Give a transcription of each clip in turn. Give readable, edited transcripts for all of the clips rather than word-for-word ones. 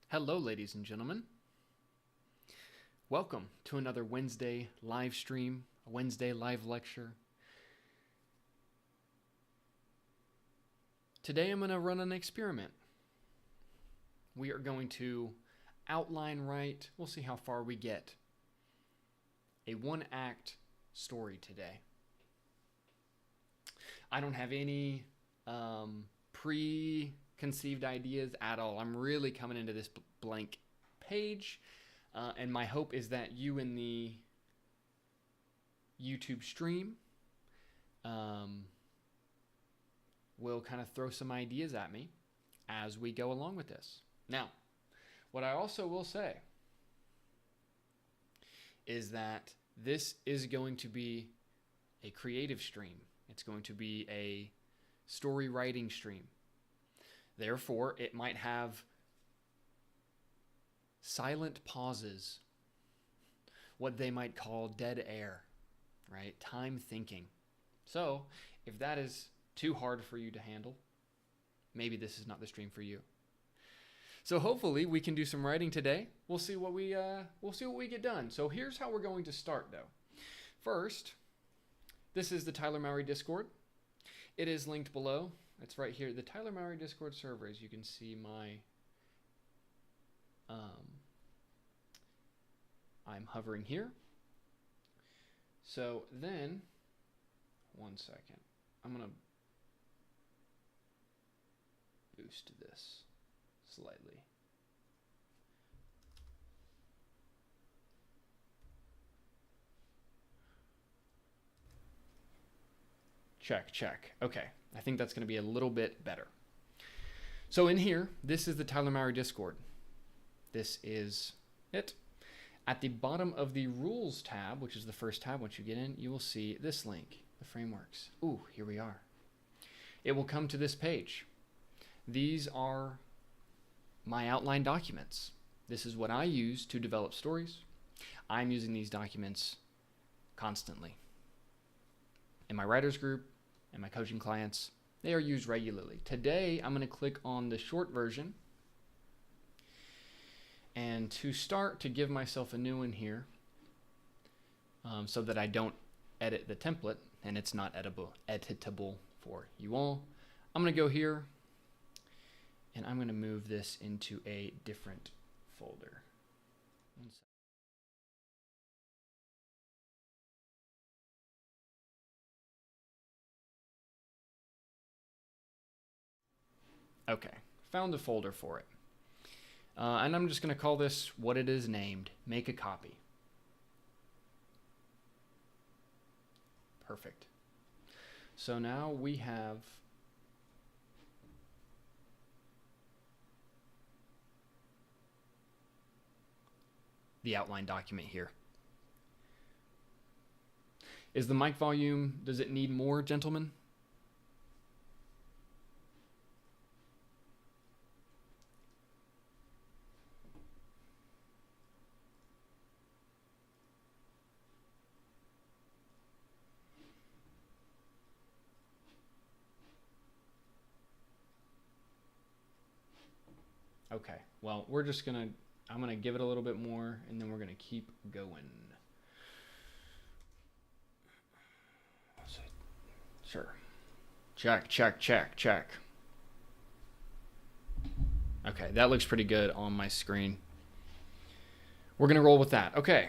Hello, ladies and gentlemen. Welcome to another Wednesday live stream, a Wednesday live lecture. Today I'm going to run an experiment. We are going to outline write, we'll see how far we get, a one-act story today. I don't have any preconceived ideas at all. I'm really coming into this blank page, and my hope is that you in the YouTube stream will kind of throw some ideas at me as we go along with this. Now, what I also will say is that this is going to be a creative stream. It's going to be a story writing stream. Therefore, it might have silent pauses, what they might call dead air, right? Time thinking. So, if that is too hard for you to handle, maybe this is not the stream for you. So hopefully we can do some writing today. We'll see what we get done. So here's how we're going to start, though. First, this is the Tyler Mowery Discord. It is linked below. It's right here, the Tyler Mowery Discord server. As you can see, I'm hovering here. So then, one second, I'm gonna boost this slightly. Check. Okay, I think that's going to be a little bit better. So in here, this is the Tyler Mowery Discord. This is it. At the bottom of the Rules tab, which is the first tab once you get in, you will see this link, the frameworks. Ooh, here we are. It will come to this page. These are my outline documents. This is what I use to develop stories. I'm using these documents constantly. In my writers group, and my coaching clients, they are used regularly. Today, I'm going to click on the short version. And to start, to give myself a new one here, so that I don't edit the template, and it's not editable for you all, I'm going to go here, and I'm going to move this into a different folder. One second. Okay, found a folder for it. And I'm just going to call this what it is named, make a copy. Perfect. So now we have the outline document here. Is the mic volume, does it need more, gentlemen? Okay, well, I'm gonna give it a little bit more, and then we're gonna keep going. Sure. Check. Okay, that looks pretty good on my screen. We're gonna roll with that. Okay.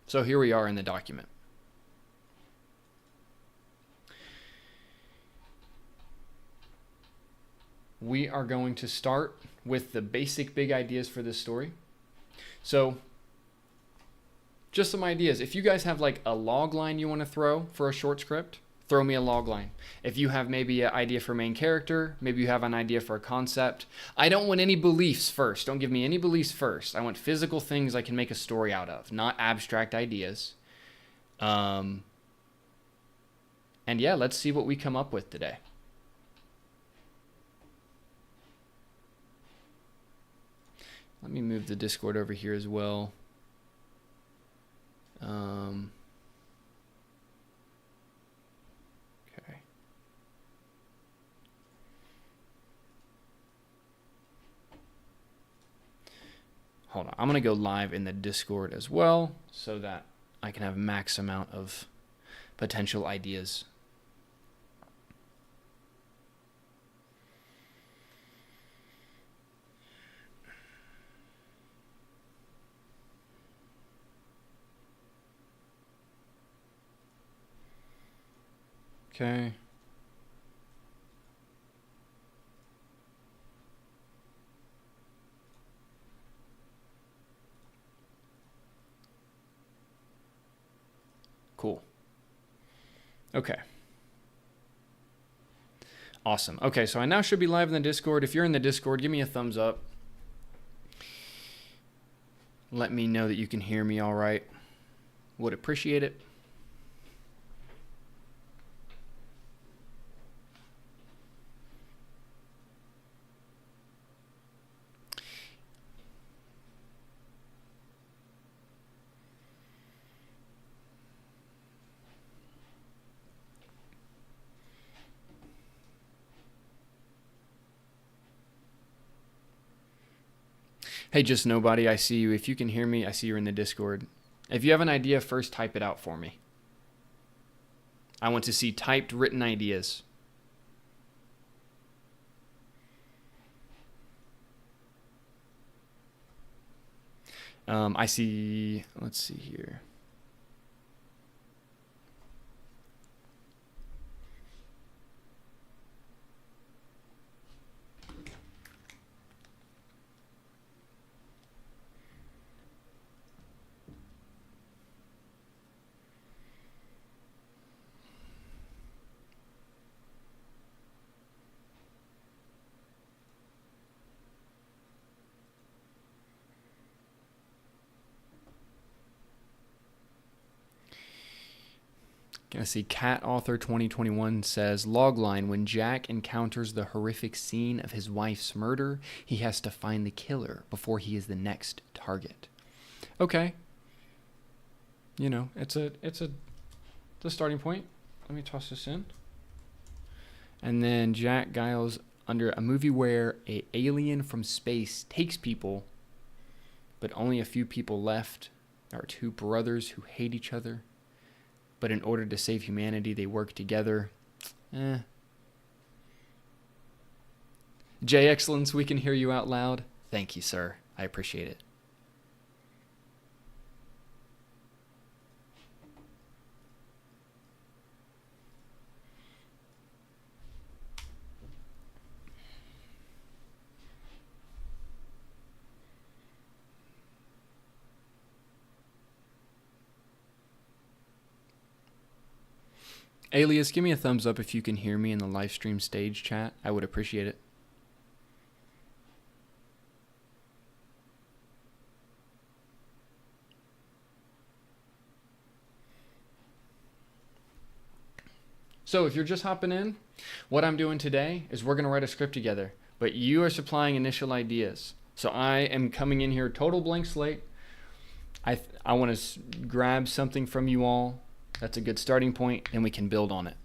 So here we are in the document. We are going to start with the basic big ideas for this story. So just some ideas. If you guys have like a log line you want to throw for a short script, throw me a log line. If you have maybe an idea for main character, maybe you have an idea for a concept. I don't want any beliefs first. Don't give me any beliefs first. I want physical things I can make a story out of, not abstract ideas. And yeah, let's see what we come up with today. Let me move the Discord over here as well. Okay. hold on. I'm going to go live in the Discord as well so that I can have max amount of potential ideas. Okay. Cool. Okay. Awesome. Okay, so I now should be live in the Discord. If you're in the Discord, give me a thumbs up. Let me know that you can hear me all right. Would appreciate it. Hey, just nobody, I see you. If you can hear me, I see you're in the Discord. If you have an idea, first type it out for me. I want to see typed, written ideas. I see, let's see here. I see Cat Author 2021 says, logline, when Jack encounters the horrific scene of his wife's murder, he has to find the killer before he is the next target. Okay. You know, it's a starting point. Let me toss this in. And then Jack Giles under a movie where an alien from space takes people, but only a few people left. There are two brothers who hate each other, but in order to save humanity, they work together. J Excellence, we can hear you out loud. Thank you, sir. I appreciate it. Alias, give me a thumbs up if you can hear me in the live stream stage chat. I would appreciate it. So if you're just hopping in, what I'm doing today is we're going to write a script together, but you are supplying initial ideas. So I am coming in here total blank slate. I want to grab something from you all. That's a good starting point, and we can build on it.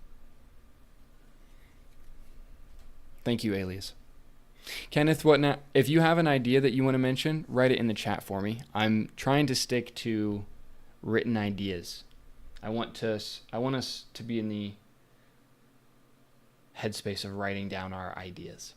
Thank you, Alias. Kenneth, what now? If you have an idea that you want to mention, write it in the chat for me. I'm trying to stick to written ideas. I want us to be in the headspace of writing down our ideas.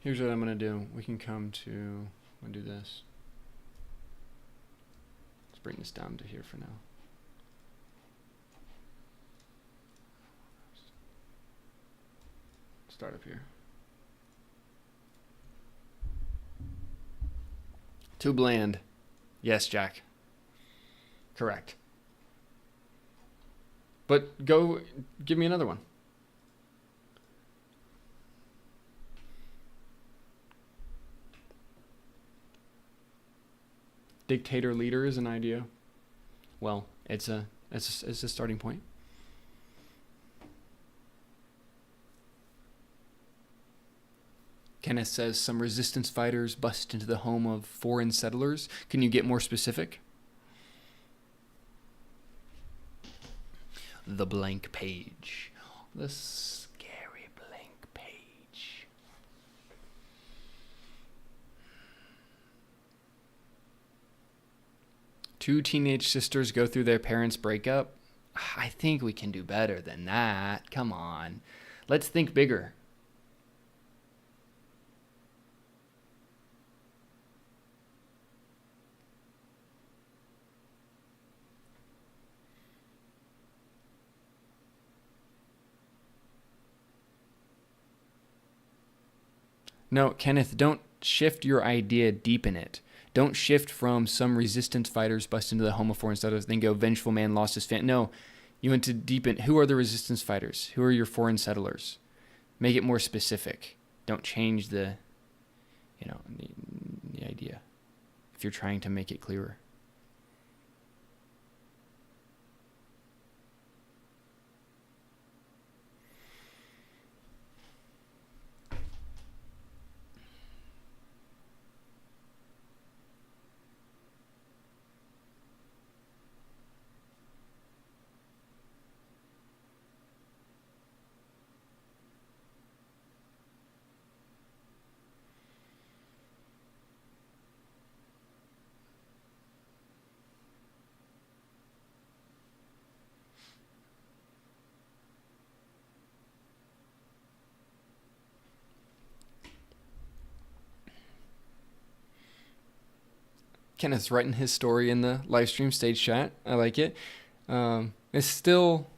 Here's what I'm going to do. We can come to, I'm going to do this. Let's bring this down to here for now. Start up here. Too bland. Yes, Jack. Correct. But go, give me another one. Dictator leader is an idea. Well, it's a as a starting point. Kenneth says some resistance fighters bust into the home of foreign settlers. Can you get more specific? The blank page. The scary blank page. Two teenage sisters go through their parents' breakup. I think we can do better than that. Come on. Let's think bigger. No, Kenneth, don't shift your idea, deepen it. Don't shift from some resistance fighters bust into the home of foreign settlers, then go vengeful man lost his family. No, you want to deepen. Who are the resistance fighters? Who are your foreign settlers? Make it more specific. Don't change the idea if you're trying to make it clearer. Kenneth's writing his story in the live stream stage chat. I like it. It's still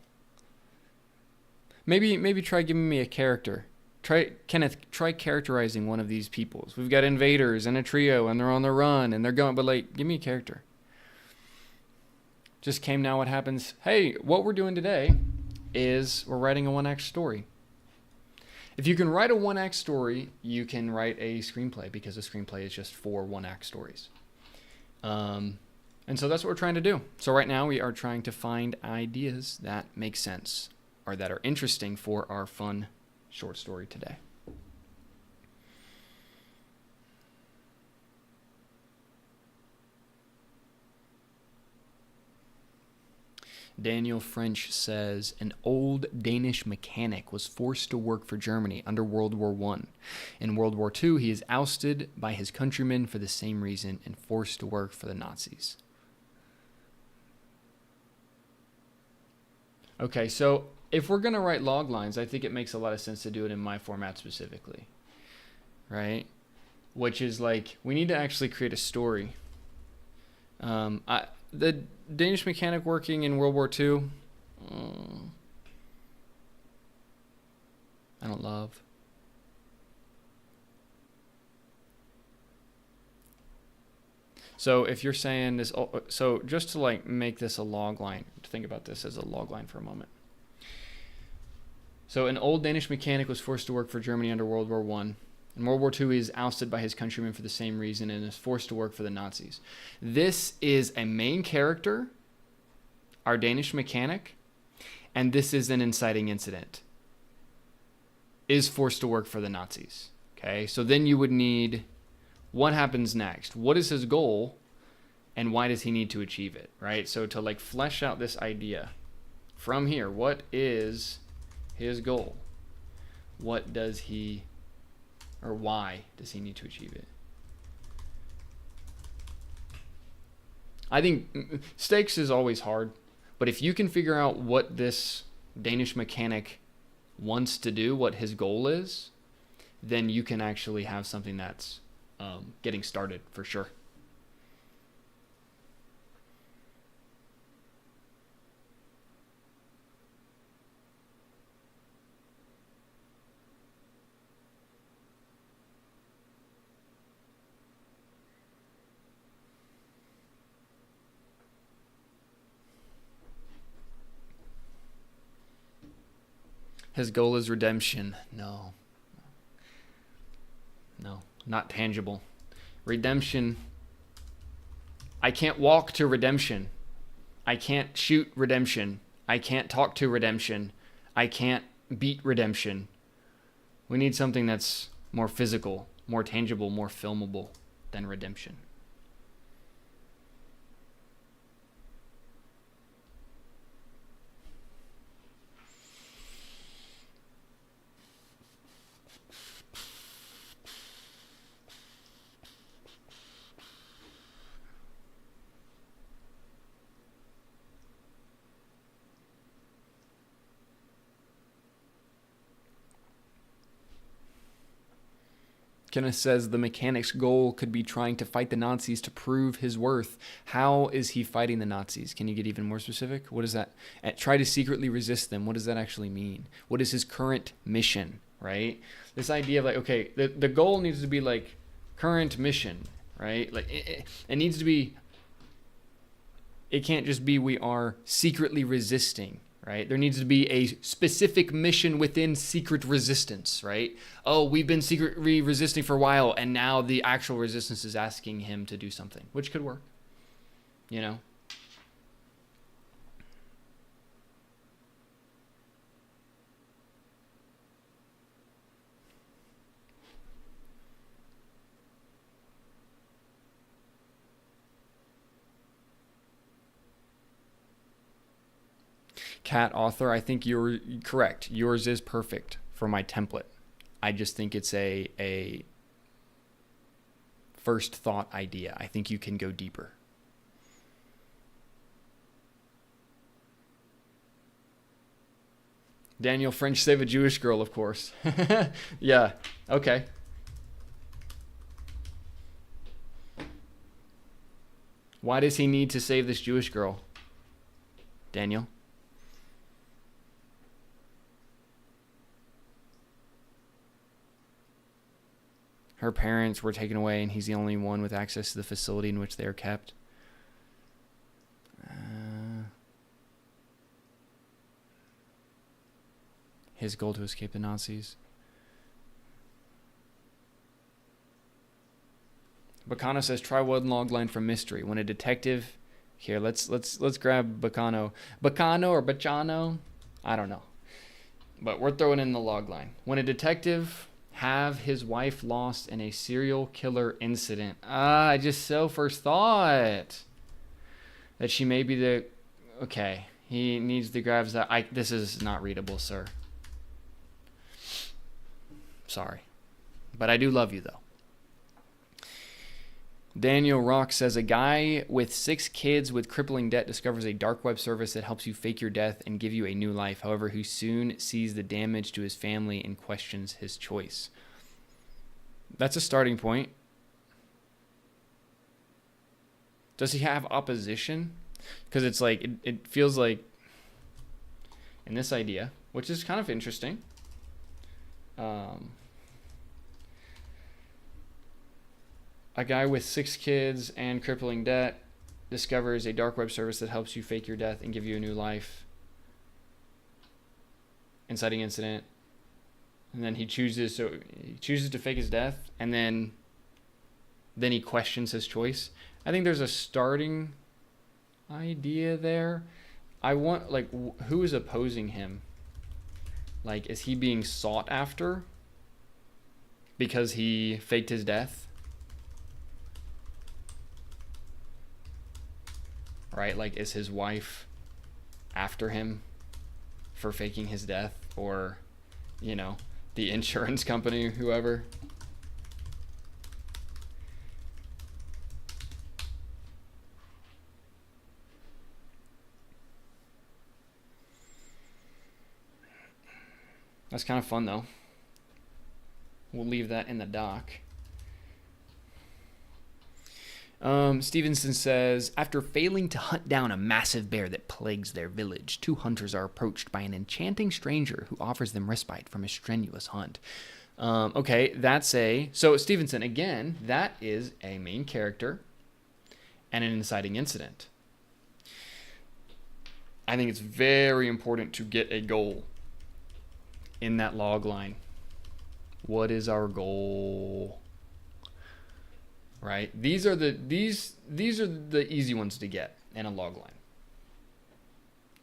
maybe try giving me a character. Kenneth, try characterizing one of these peoples. We've got invaders and a trio, and they're on the run, and they're going. But like, give me a character. Just came now. What happens? Hey, what we're doing today is we're writing a 1-act story. If you can write a 1-act story, you can write a screenplay, because a screenplay is just 4 1-act stories. And so that's what we're trying to do. So right now we are trying to find ideas that make sense or that are interesting for our fun short story today. Daniel French says, an old Danish mechanic was forced to work for Germany under World War I. In World War II, he is ousted by his countrymen for the same reason and forced to work for the Nazis. Okay, so if we're going to write log lines, I think it makes a lot of sense to do it in my format specifically, right? Which is like, we need to actually create a story. The Danish mechanic working in World War II, I don't love. So if you're saying this, so just to like make this a log line, think about this as a log line for a moment. So an old Danish mechanic was forced to work for Germany under World War I. In World War II, he is ousted by his countrymen for the same reason and is forced to work for the Nazis. This is a main character, our Danish mechanic, and this is an inciting incident. Is forced to work for the Nazis. Okay, so then you would need, what happens next? What is his goal, and why does he need to achieve it, right? So to like flesh out this idea from here, what is his goal? What does he... or why does he need to achieve it? I think stakes is always hard, but if you can figure out what this Danish mechanic wants to do, what his goal is, then you can actually have something that's getting started for sure. His goal is redemption. No, not tangible. Redemption. I can't walk to redemption. I can't shoot redemption. I can't talk to redemption. I can't beat redemption. We need something that's more physical, more tangible, more filmable than redemption. Kenneth says the mechanic's goal could be trying to fight the Nazis to prove his worth. How is he fighting the Nazis? Can you get even more specific? What is that? Try to secretly resist them. What does that actually mean? What is his current mission, right? This idea of like, okay, the goal needs to be like current mission, right? Like it needs to be, it can't just be we are secretly resisting, right? There needs to be a specific mission within secret resistance, right? Oh, we've been secretly resisting for a while, and now the actual resistance is asking him to do something, which could work, you know? Cat author, I think you're correct. Yours is perfect for my template. I just think it's a first thought idea. I think you can go deeper. Daniel, French save a Jewish girl, of course. Yeah, okay. Why does he need to save this Jewish girl? Daniel? Her parents were taken away, and he's the only one with access to the facility in which they are kept. His goal to escape the Nazis. Bacano says, try one logline from Mystery. When a detective... Here, let's grab Bacano. Bacano or Bacano? I don't know. But we're throwing in the logline. When a detective... have his wife lost in a serial killer incident. I just so first thought that she may be the... Okay, he needs to grab that. This is not readable, sir. Sorry. But I do love you, though. Daniel Rock says, a guy with 6 kids with crippling debt discovers a dark web service that helps you fake your death and give you a new life. However, he soon sees the damage to his family and questions his choice. That's a starting point. Does he have opposition? Because it's like, it feels like in this idea, which is kind of interesting. A guy with 6 kids and crippling debt discovers a dark web service that helps you fake your death and give you a new life. Inciting incident. And then he chooses to fake his death, and then he questions his choice. I think there's a starting idea there. I want, like, who is opposing him? Like, is he being sought after because he faked his death? Right? Like, is his wife after him for faking his death? Or, you know, the insurance company, whoever. That's kind of fun, though. We'll leave that in the doc. Stevenson says, after failing to hunt down a massive bear that plagues their village, 2 hunters are approached by an enchanting stranger who offers them respite from a strenuous hunt. Okay, so Stevenson, again, that is a main character and an inciting incident. I think it's very important to get a goal in that log line. What is our goal? Right? These are the easy ones to get in a log line.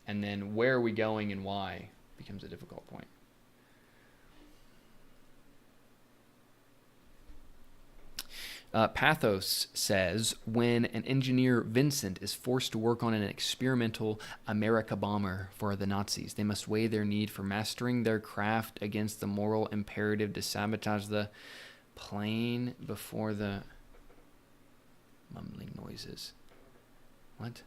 And then where are we going and why becomes a difficult point. Pathos says, when an engineer, Vincent, is forced to work on an experimental America bomber for the Nazis, they must weigh their need for mastering their craft against the moral imperative to sabotage the plane before the mumbling noises. What?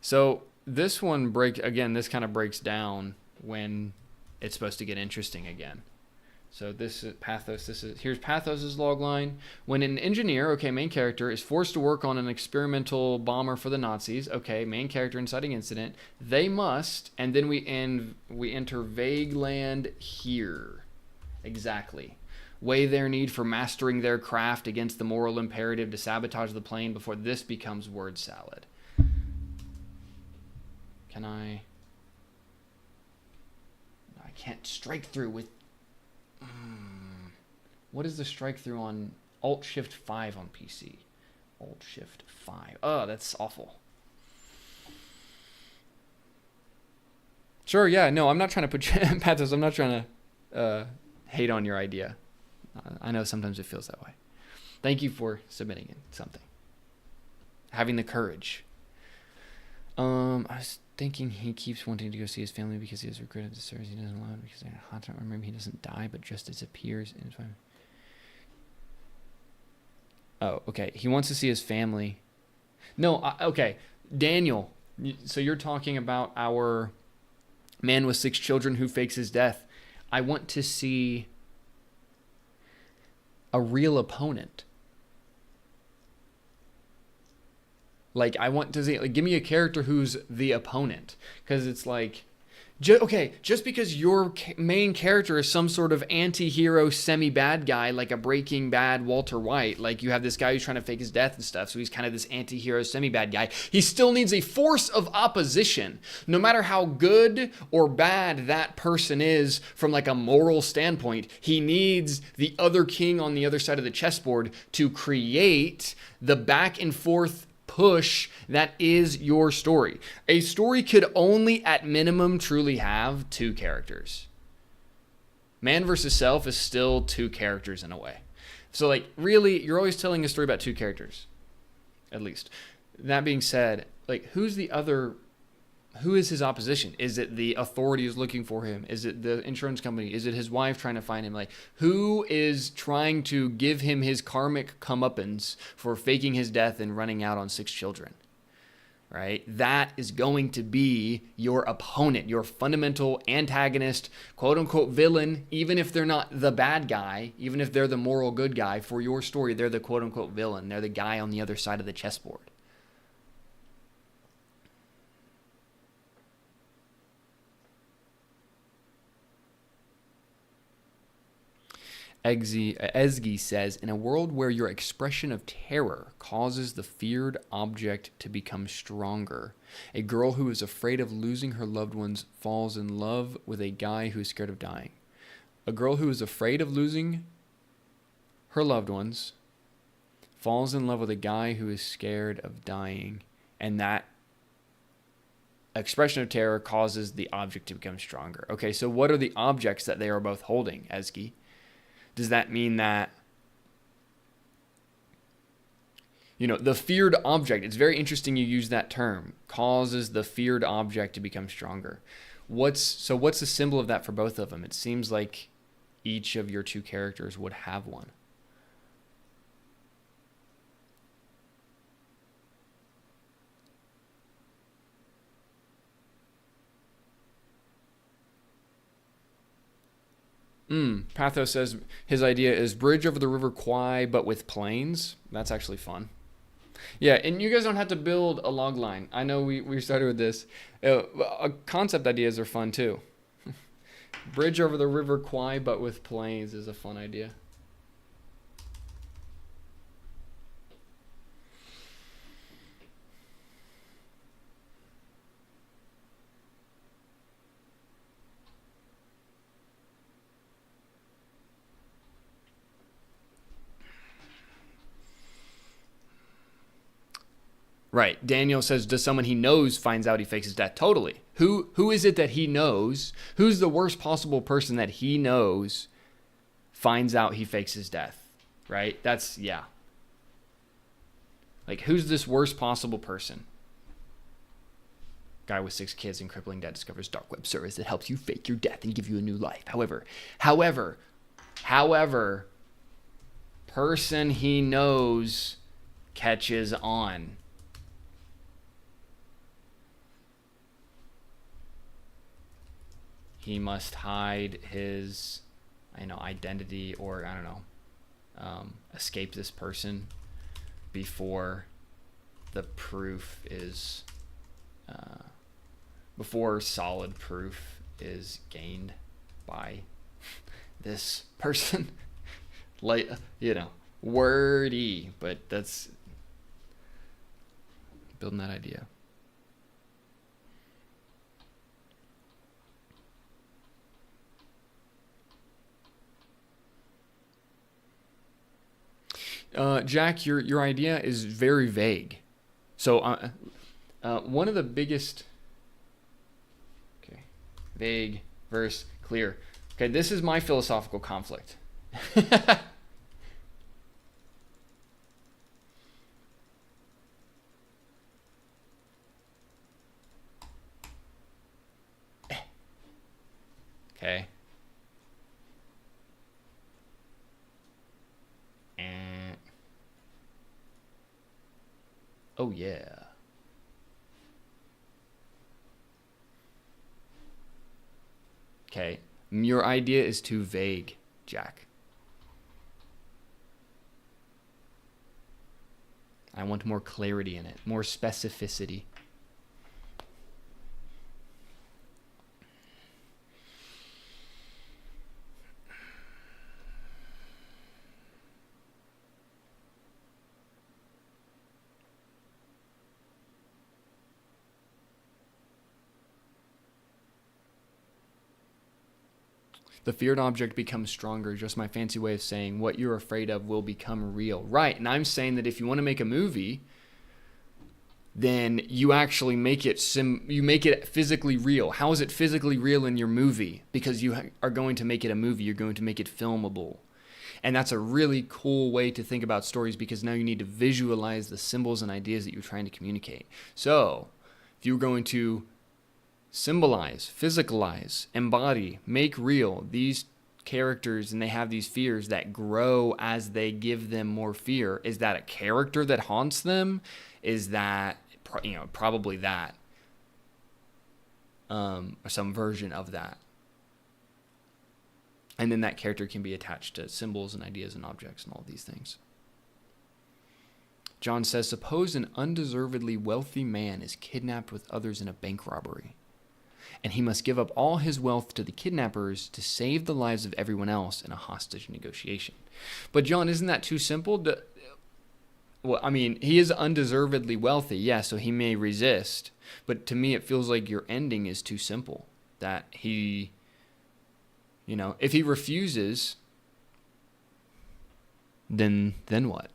So this one this kind of breaks down when it's supposed to get interesting again. So this is Pathos. Here's Pathos's log line. When an engineer, main character, is forced to work on an experimental bomber for the Nazis, main character inciting incident, they must, and then we enter vague land here. Exactly. Weigh their need for mastering their craft against the moral imperative to sabotage the plane before this becomes word salad. Can I can't strike through with... What is the strike through on Alt-Shift-5 on PC? Alt-Shift-5. Oh, that's awful. Sure, yeah, no, I'm not trying to put you... Pathos, I'm not trying to hate on your idea. I know sometimes it feels that way. Thank you for submitting something. Having the courage. I was thinking he keeps wanting to go see his family because he has regretted the service he doesn't love because they're hot time. Remember, he doesn't die, but just disappears in his family. Oh, okay. He wants to see his family. No, okay. Daniel, so you're talking about our man with 6 children who fakes his death. I want to see a real opponent. I want to see, give me a character who's the opponent. Because it's just because your main character is some sort of anti-hero semi-bad guy, like a Breaking Bad Walter White, you have this guy who's trying to fake his death and stuff, so he's kind of this anti-hero semi-bad guy, he still needs a force of opposition. No matter how good or bad that person is from a moral standpoint, he needs the other king on the other side of the chessboard to create the back and forth push that is your story. A story could only at minimum truly have 2 characters. Man versus Self is still 2 characters in a way. So really, you're always telling a story about 2 characters, at least. That being said, who is his opposition? Is it the authorities looking for him? Is it the insurance company? Is it his wife trying to find him? Who is trying to give him his karmic comeuppance for faking his death and running out on 6 children? Right? That is going to be your opponent, your fundamental antagonist, quote unquote villain, even if they're not the bad guy, even if they're the moral good guy for your story, they're the quote unquote villain. They're the guy on the other side of the chessboard. Ezgi says, in a world where your expression of terror causes the feared object to become stronger, a girl who is afraid of losing her loved ones falls in love with a guy who is scared of dying. A girl who is afraid of losing her loved ones falls in love with a guy who is scared of dying, and that expression of terror causes the object to become stronger. Okay, so what are the objects that they are both holding, Ezgi? Does that mean that, the feared object, it's very interesting you use that term, causes the feared object to become stronger. What's the symbol of that for both of them? It seems like each of your 2 characters would have one. Pathos says his idea is bridge over the River Kwai, but with planes. That's actually fun. Yeah, and you guys don't have to build a log line. I know we started with this. Concept ideas are fun too. Bridge over the River Kwai, but with planes is a fun idea. Right. Daniel says, does someone he knows finds out he fakes his death? Totally. Who is it that he knows? Who's the worst possible person that he knows finds out he fakes his death? Right? That's, yeah. Like, who's this worst possible person? Guy with 6 kids and crippling debt discovers dark web service that helps you fake your death and give you a new life. However, person he knows catches on. He must hide his, identity, or escape this person before the proof is, before solid proof is gained by this person. Like, wordy, but that's building that idea. Jack, your idea is very vague. So one of the biggest, vague versus clear. Okay, this is my philosophical conflict. Okay. Oh, yeah. Okay. Your idea is too vague, Jack. I want more clarity in it, more specificity. The feared object becomes stronger, just my fancy way of saying what you're afraid of will become real. Right, and I'm saying that if you want to make a movie, then you actually make it physically real. How is it physically real in your movie? Because you are going to make it a movie, you're going to make it filmable. And that's a really cool way to think about stories, because now you need to visualize the symbols and ideas that you're trying to communicate. So, if you're going to symbolize, physicalize, embody, make real these characters, and they have these fears that grow as they give them more fear. Is that a character that haunts them? Is that, probably that, or some version of that. And then that character can be attached to symbols and ideas and objects and all these things. John says, suppose an undeservedly wealthy man is kidnapped with others in a bank robbery, and he must give up all his wealth to the kidnappers to save the lives of everyone else in a hostage negotiation. But John, isn't that too simple? He is undeservedly wealthy, yeah, so he may resist. But to me, it feels like your ending is too simple. That he, if he refuses, then what?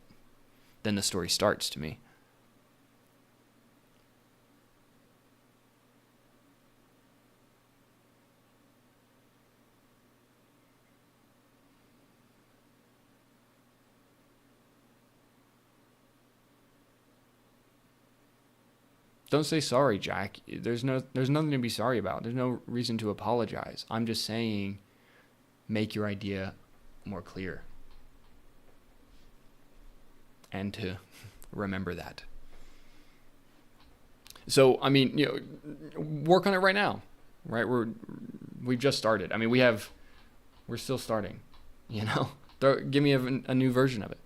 Then the story starts to me. Don't say sorry, Jack. There's nothing to be sorry about. There's no reason to apologize. I'm just saying, make your idea more clear. And to remember that. So, work on it right now. Right? We've just started. We're still starting. Give me a new version of it.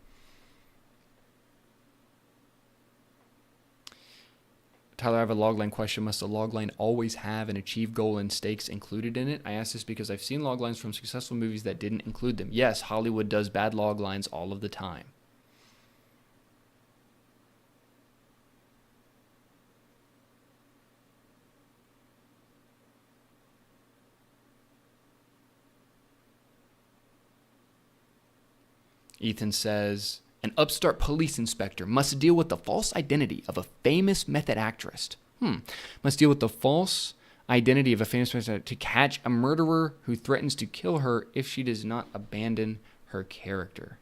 Tyler, I have a logline question. Must a logline always have an achieve goal and stakes included in it? I ask this because I've seen loglines from successful movies that didn't include them. Yes, Hollywood does bad loglines all of the time. Ethan says, An upstart police inspector must deal with the false identity of a famous method actress. Must deal with the false identity of a famous method actress to catch a murderer who threatens to kill her if she does not abandon her character.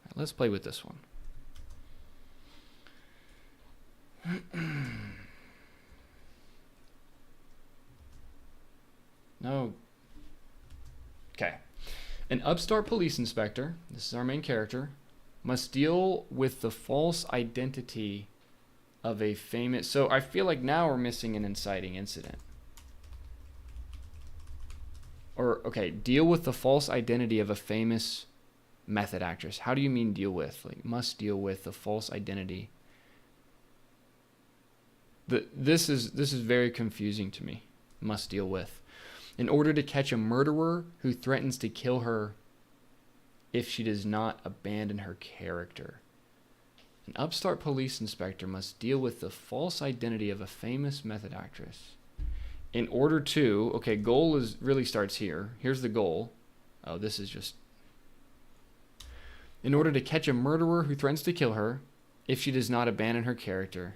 All right, let's play with this one. No. Okay. An upstart police inspector, this is our main character, must deal with the false identity of a famous... So I feel like now we're missing an inciting incident. Or, okay, deal with the false identity of a famous method actress. How do you mean deal with? Like, must deal with the false identity. This is very confusing to me. Must deal with. In order to catch a murderer who threatens to kill her if she does not abandon her character. An upstart police inspector must deal with the false identity of a famous method actress. In order to, okay, goal is really starts here. Here's the goal. Oh, this is just... In order to catch a murderer who threatens to kill her if she does not abandon her character.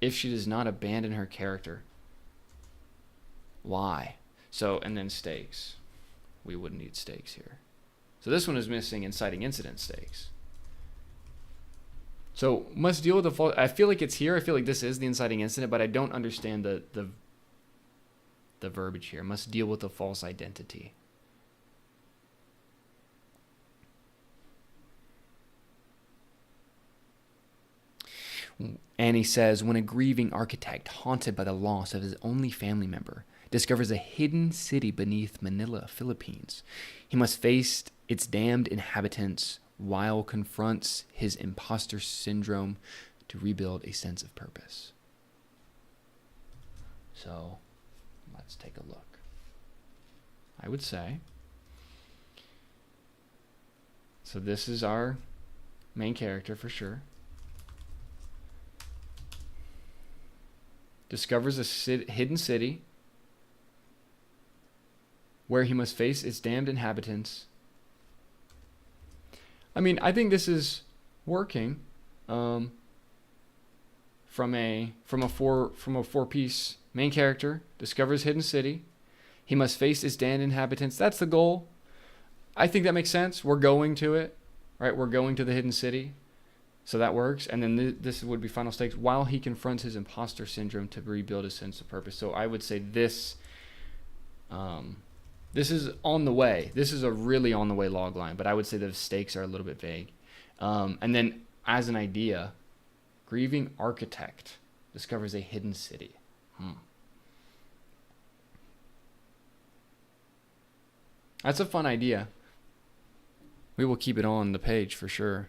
If she does not abandon her character. Why? So, and then stakes. We wouldn't need stakes here. So this one is missing inciting incident stakes. So, must deal with the false... I feel like it's here. I feel like this is the inciting incident, but I don't understand the verbiage here. Must deal with the false identity. Annie says, when a grieving architect, haunted by the loss of his only family member, discovers a hidden city beneath Manila, Philippines, he must face its damned inhabitants while confronts his imposter syndrome to rebuild a sense of purpose. So, let's take a look. I would say, so this is our main character for sure. Discovers a hidden city where he must face its damned inhabitants. I mean, I think this is working from a four-piece main character. Discovers hidden city. He must face its damned inhabitants. That's the goal. I think that makes sense. We're going to it, right? We're going to the hidden city. So that works. And then this would be final stakes while he confronts his imposter syndrome to rebuild his sense of purpose. So I would say this is on the way. This is a really on the way log line, but I would say the stakes are a little bit vague. And then as an idea, grieving architect discovers a hidden city. That's a fun idea. We will keep it on the page for sure.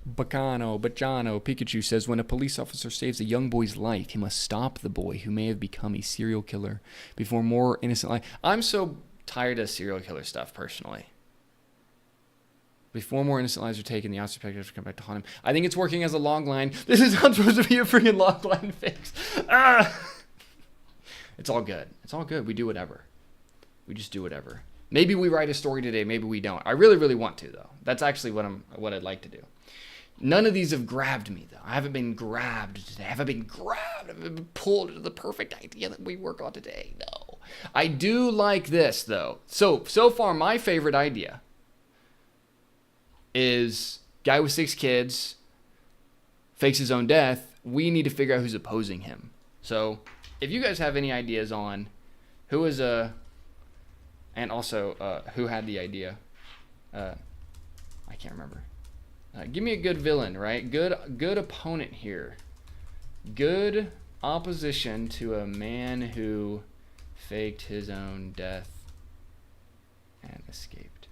Bacano Pikachu says, when a police officer saves a young boy's life, he must stop the boy who may have become a serial killer before more innocent life. I'm so tired of serial killer stuff, personally. Before more innocent lives are taken, the officer to come back to haunt him. I think it's working as a log line. This is not supposed to be a freaking log line fix. It's all good. It's all good. We do whatever. We just do whatever. Maybe we write a story today, maybe we don't. I really, really want to, though. That's actually what I'd like to do. None of these have grabbed me, though. I haven't been grabbed today. I haven't been pulled to the perfect idea that we work on today. No. I do like this, though. So far, my favorite idea is guy with 6 kids, fakes his own death. We need to figure out who's opposing him. So if you guys have any ideas on who is and also, who had the idea? I can't remember. Give me a good villain, right? Good opponent here. Good opposition to a man who faked his own death and escaped.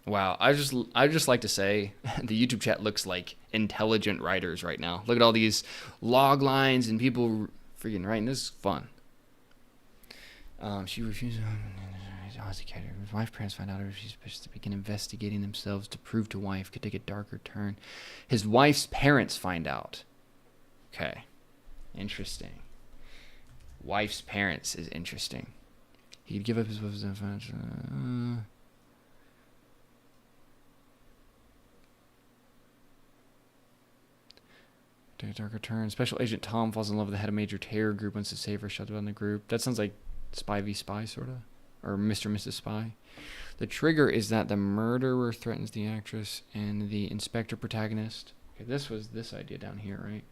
Wow, I just like to say the YouTube chat looks like intelligent writers right now. Look at all these log lines and people freaking writing. This is fun. She refuses. Ozzy character. His wife's parents find out if she's supposed to begin investigating themselves to prove to wife could take a darker turn. His wife's parents find out. Okay. Interesting. Wife's parents is interesting. He'd give up his wife's financial. Take a darker turn. Special Agent Tom falls in love with the head of Major Terror Group, wants to save her, shut down the group. That sounds like Spy v Spy, sort of. Or Mr. and Mrs. Spy. The trigger is that the murderer threatens the actress and the inspector protagonist. Okay, this was this idea down here, right?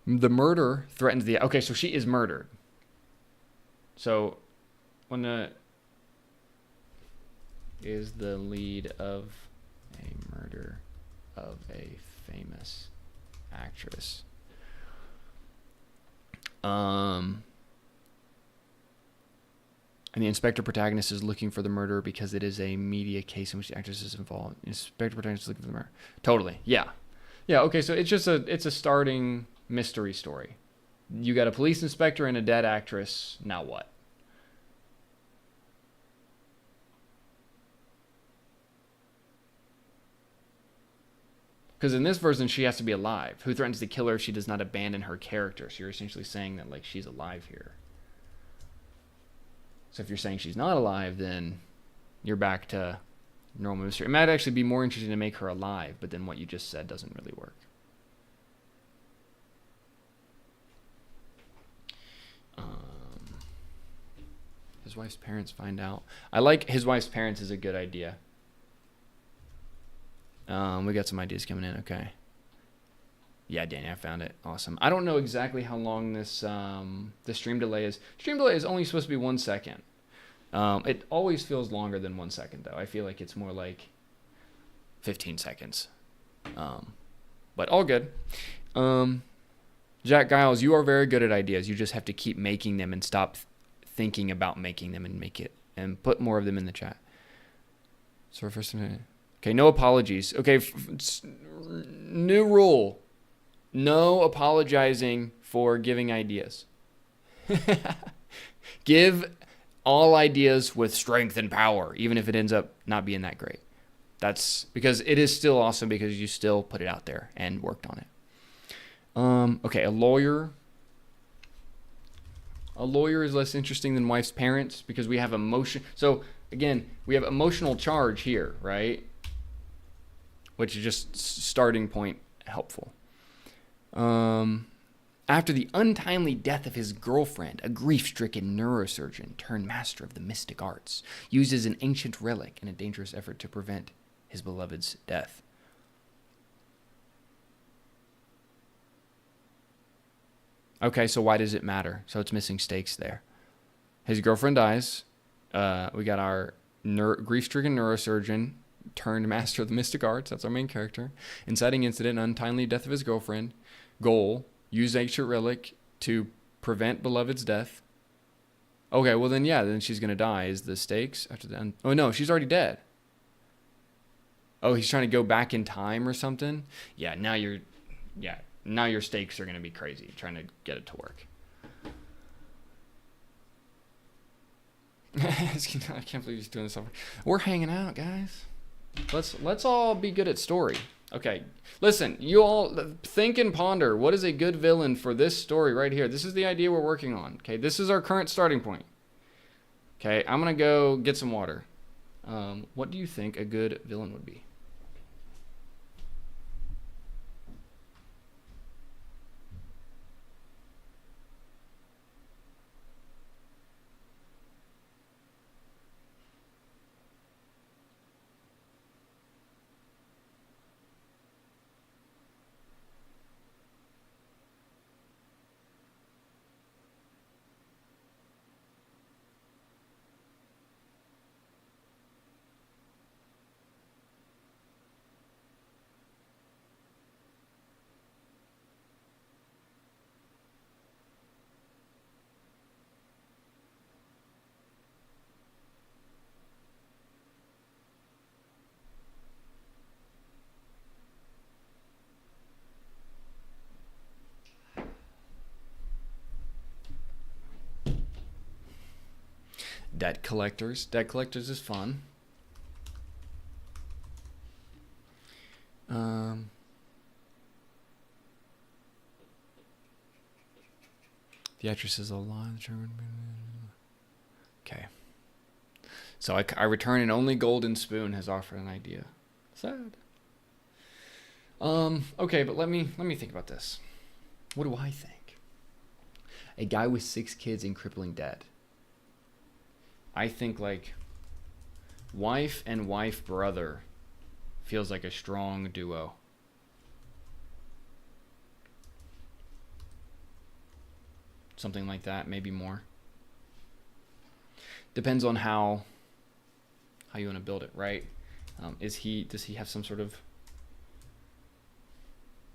The murder threatens the... Okay, so she is murdered. So, when the... is the lead of a murder of a famous actress. And the inspector protagonist is looking for the murderer because it is a media case in which the actress is involved. Inspector protagonist is looking for the murderer. Totally. Yeah. Yeah, okay, so it's a starting mystery story. You got a police inspector and a dead actress. Now what? Because in this version, she has to be alive. Who threatens to kill her if she does not abandon her character? So you're essentially saying that, like, she's alive here. So if you're saying she's not alive, then you're back to normal mystery. It might actually be more interesting to make her alive, but then what you just said doesn't really work. His wife's parents find out. I like his wife's parents is a good idea. We got some ideas coming in. Okay. Yeah, Danny, I found it. Awesome. I don't know exactly how long this the stream delay is. Stream delay is only supposed to be 1 second. It always feels longer than 1 second, though. I feel like it's more like 15 seconds. But all good. Jack Giles, you are very good at ideas. You just have to keep making them and stop thinking about making them and make it and put more of them in the chat. So first, okay, no apologies. Okay, new rule. No apologizing for giving ideas. Give all ideas with strength and power, even if it ends up not being that great. That's because it is still awesome because you still put it out there and worked on it. Okay, a lawyer. A lawyer is less interesting than wife's parents because we have emotion. So again, we have emotional charge here, right? Which is just starting point helpful. After the untimely death of his girlfriend, a grief-stricken neurosurgeon turned master of the mystic arts uses an ancient relic in a dangerous effort to prevent his beloved's death. Okay, so why does it matter? So it's missing stakes there. His girlfriend dies. We got our grief-stricken neurosurgeon turned master of the mystic arts. That's our main character. Inciting incident, untimely death of his girlfriend. Goal, use ancient relic to prevent beloved's death. Okay, well then, yeah, then she's going to die. Is the stakes after the... Oh, no, she's already dead. Oh, he's trying to go back in time or something? Yeah, now you're... Yeah, now your stakes are going to be crazy, trying to get it to work. I can't believe he's doing this over. We're hanging out, guys. Let's all be good at story. Okay, listen, you all think and ponder. What is a good villain for this story right here? This is the idea we're working on. Okay, this is our current starting point. Okay, I'm going to go get some water. What do you think a good villain would be? Debt collectors. Debt collectors is fun. The actress is a line. Okay. So I return an only golden spoon has offered an idea. Sad. Okay, but let me think about this. What do I think? A guy with 6 kids in crippling debt. I think like wife and wife brother feels like a strong duo. Something like that, maybe more. Depends on how you want to build it, right? Does he have some sort of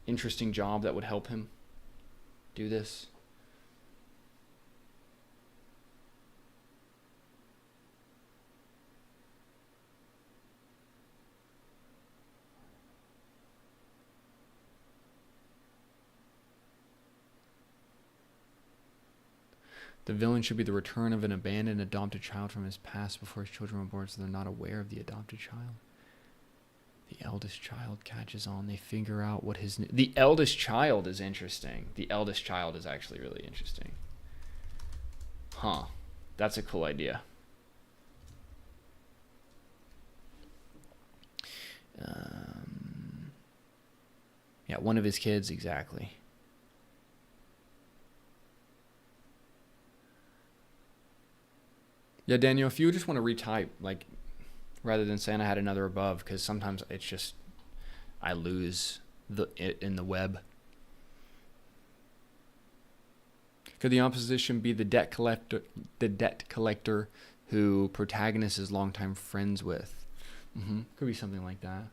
interesting job that would help him do this? The villain should be the return of an abandoned adopted child from his past before his children were born, so they're not aware of the adopted child. The eldest child catches on. They figure out what his... The eldest child is interesting. The eldest child is actually really interesting. Huh. That's a cool idea. Yeah, one of his kids, exactly. Yeah, Daniel, if you just want to retype, like, rather than saying I had another above, because sometimes it's just, I lose it in the web. Could the opposition be the debt collector who protagonist is longtime friends with? Could be something like that.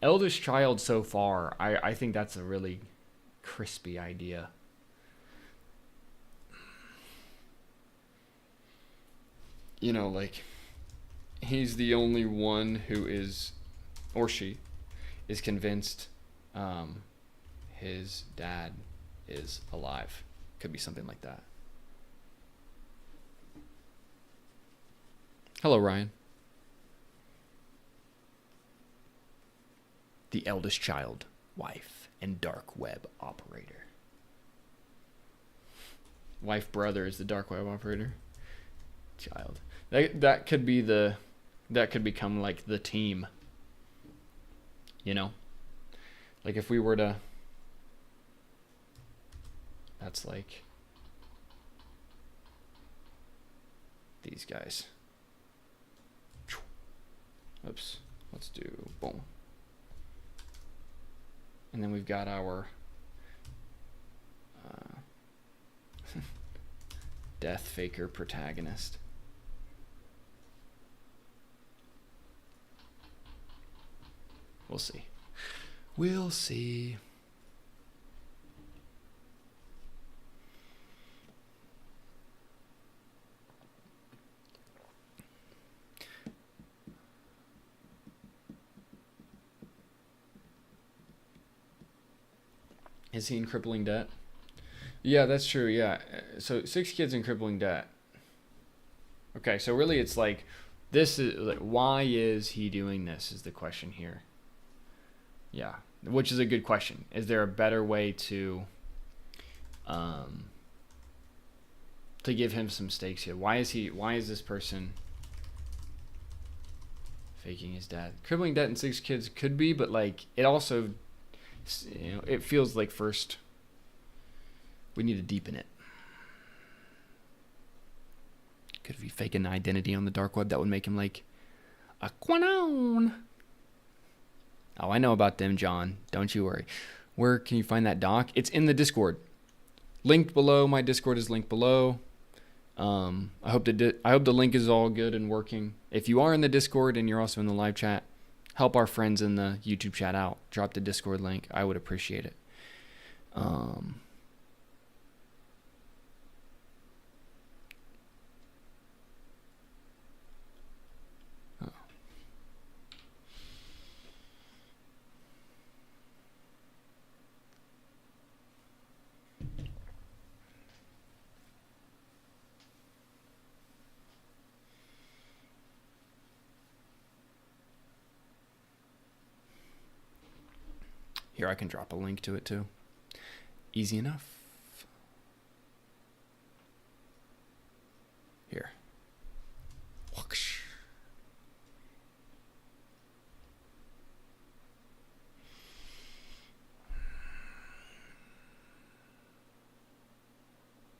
Eldest child so far, I think that's a really crispy idea. You know, like, he's the only one who is, or she, is convinced his dad is alive. Could be something like that. Hello, Ryan. The eldest child, wife, and dark web operator. Wife brother is the dark web operator. Child. That could be that could become like the team. You know? Like if we were to, that's like these guys. Oops. Let's do boom. And then we've got our death faker protagonist. We'll see. We'll see. Is he in crippling debt? Yeah, that's true. Yeah. So 6 kids in crippling debt. Okay, so really it's like, this is like, why is he doing this is the question here. Yeah, which is a good question. Is there a better way to give him some stakes here? Why is this person faking his dad? Crippling debt and 6 kids could be, but like it also, you know, it feels like first we need to deepen it. Could he fake an identity on the dark web that would make him like a quinown? Oh, I know about them, John. Don't you worry. Where can you find that doc? It's in the Discord. Linked below. My Discord is linked below. I hope the link is all good and working. If you are in the Discord and you're also in the live chat, help our friends in the YouTube chat out. Drop the Discord link. I would appreciate it. Here, I can drop a link to it too. Easy enough. Here. Whoosh.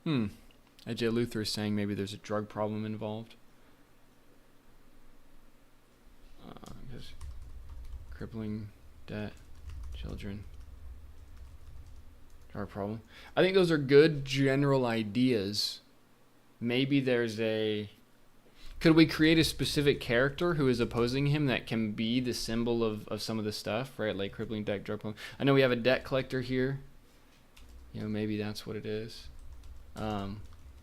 AJ Luther is saying maybe there's a drug problem involved. Because crippling debt, children, drug problem. I think those are good general ideas. Maybe there's could we create a specific character who is opposing him that can be the symbol of some of the stuff, right? Like crippling debt, drug problem. I know we have a debt collector here. You know, maybe that's what it is.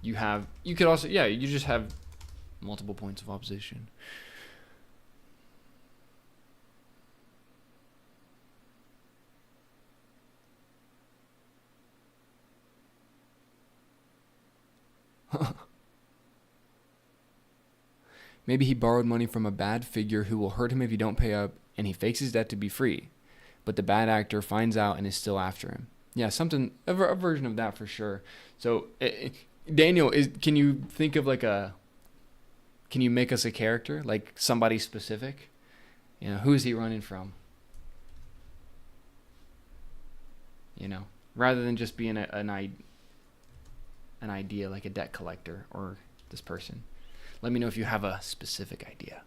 You could also, you just have multiple points of opposition. Maybe he borrowed money from a bad figure who will hurt him if you don't pay up, and he fakes his debt to be free. But the bad actor finds out and is still after him. Yeah, a version of that for sure. So, Daniel, can you think of can you make us a character? Like somebody specific? You know, who is he running from? You know, rather than just being an idea like a debt collector or this person. Let me know if you have a specific idea.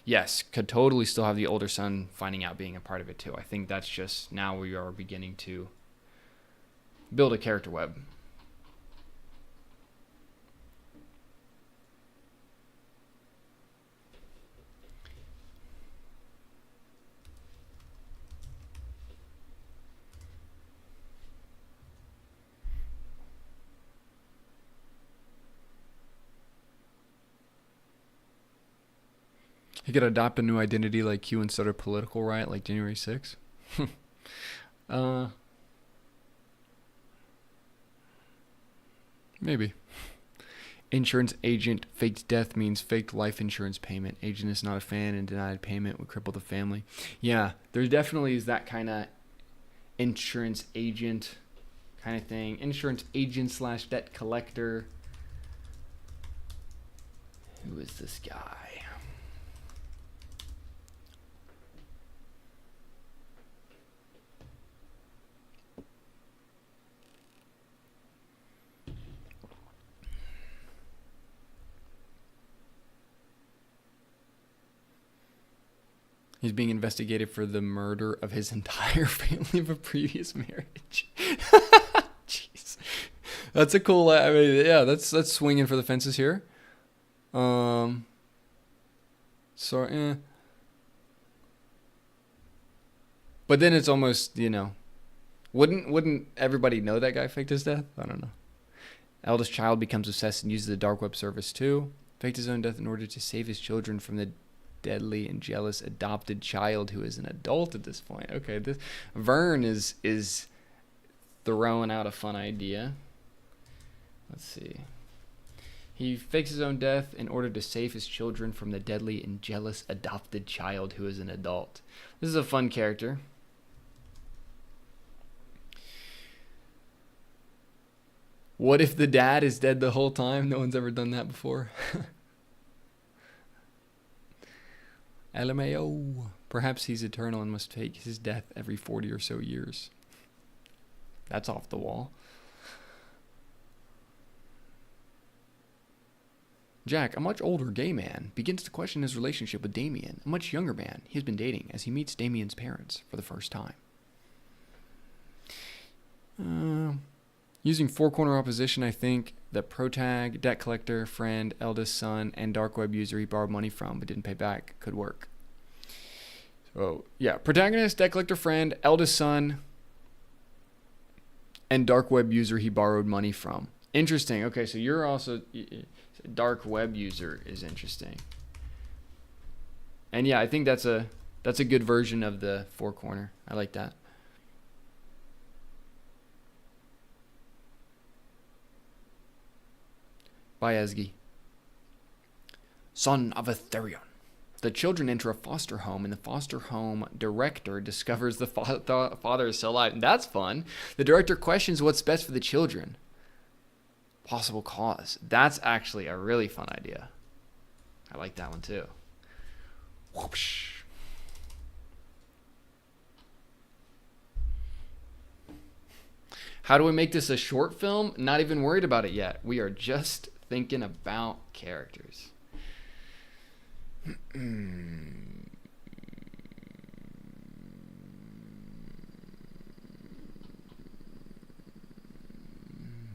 Yes, could totally still have the older son finding out being a part of it too. I think that's just now we are beginning to build a character web. He could adopt a new identity like Q and start a political riot like January 6th. Maybe. Insurance agent faked death means faked life insurance payment. Agent is not a fan and denied payment would cripple the family. Yeah, there definitely is that kind of insurance agent kind of thing. Insurance agent / debt collector. Who is this guy? He's being investigated for the murder of his entire family of a previous marriage. Jeez. That's a cool, I mean, yeah, that's swinging for the fences here. But then it's almost, you know, wouldn't everybody know that guy faked his death? I don't know. Eldest child becomes obsessed and uses the dark web service too. Faked his own death in order to save his children from the deadly and jealous adopted child who is an adult at this point. Okay, this Vern is throwing out a fun idea. Let's see. He fakes his own death in order to save his children from the deadly and jealous adopted child who is an adult. This is a fun character. What if the dad is dead the whole time? No one's ever done that before. LMAO. Perhaps he's eternal and must fake his death every 40 or so years. That's off the wall. Jack, a much older gay man, begins to question his relationship with Damien, a much younger man he has been dating, as he meets Damien's parents for the first time. Using four-corner opposition, I think that protag, debt collector, friend, eldest son, and dark web user he borrowed money from but didn't pay back could work. So, yeah, protagonist, debt collector, friend, eldest son, and dark web user he borrowed money from. Interesting. Okay, so you're also... dark web user is interesting. And yeah, I think that's a good version of the four corner. I like that. Bye, Esgy. Son of Aetherion, The children enter a foster home, and the foster home director discovers the father is still alive. And that's fun. The director questions what's best for the children. Possible cause. That's actually a really fun idea. I like that one too. Whoosh. How do we make this a short film? Not even worried about it yet. We are just thinking about characters.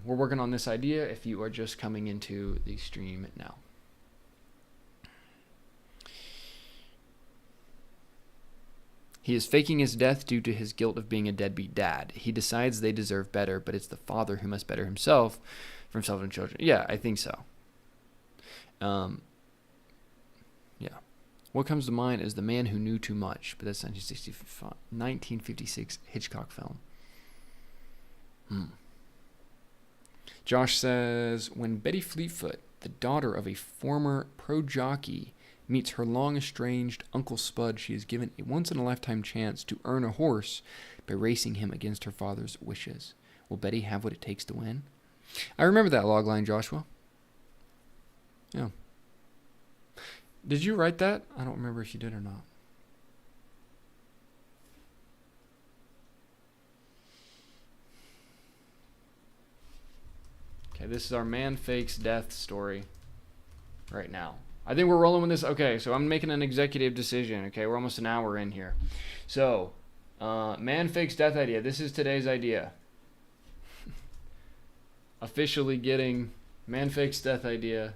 We're working on this idea if you are just coming into the stream now. He is faking his death due to his guilt of being a deadbeat dad. He decides they deserve better, but it's the father who must better himself for himself and children. Yeah, I think so. Yeah. What comes to mind is The Man Who Knew Too Much, but that's 1956 Hitchcock film. Josh says, when Betty Fleetfoot, the daughter of a former pro jockey, meets her long-estranged Uncle Spud, she is given a once-in-a-lifetime chance to earn a horse by racing him against her father's wishes. Will Betty have what it takes to win? I remember that logline, Joshua. Yeah. Did you write that? I don't remember if you did or not. Okay, this is our man fakes death story right now. I think we're rolling with this. Okay, so I'm making an executive decision. Okay, we're almost an hour in here. So, man fakes death idea. This is today's idea. Officially getting man fakes death idea